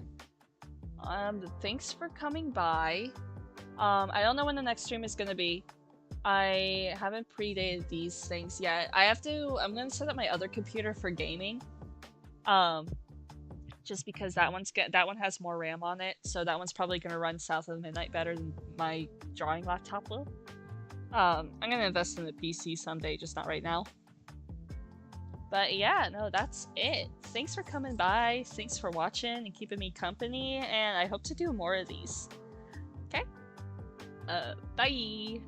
Thanks for coming by. I don't know when the next stream is gonna be. I haven't predated these things yet. I'm gonna set up my other computer for gaming. Just because that one has more RAM on it, so that one's probably gonna run South of Midnight better than my drawing laptop will. I'm gonna invest in the PC someday, just not right now. But yeah, no, that's it. Thanks for coming by, thanks for watching and keeping me company, and I hope to do more of these. Okay? Bye!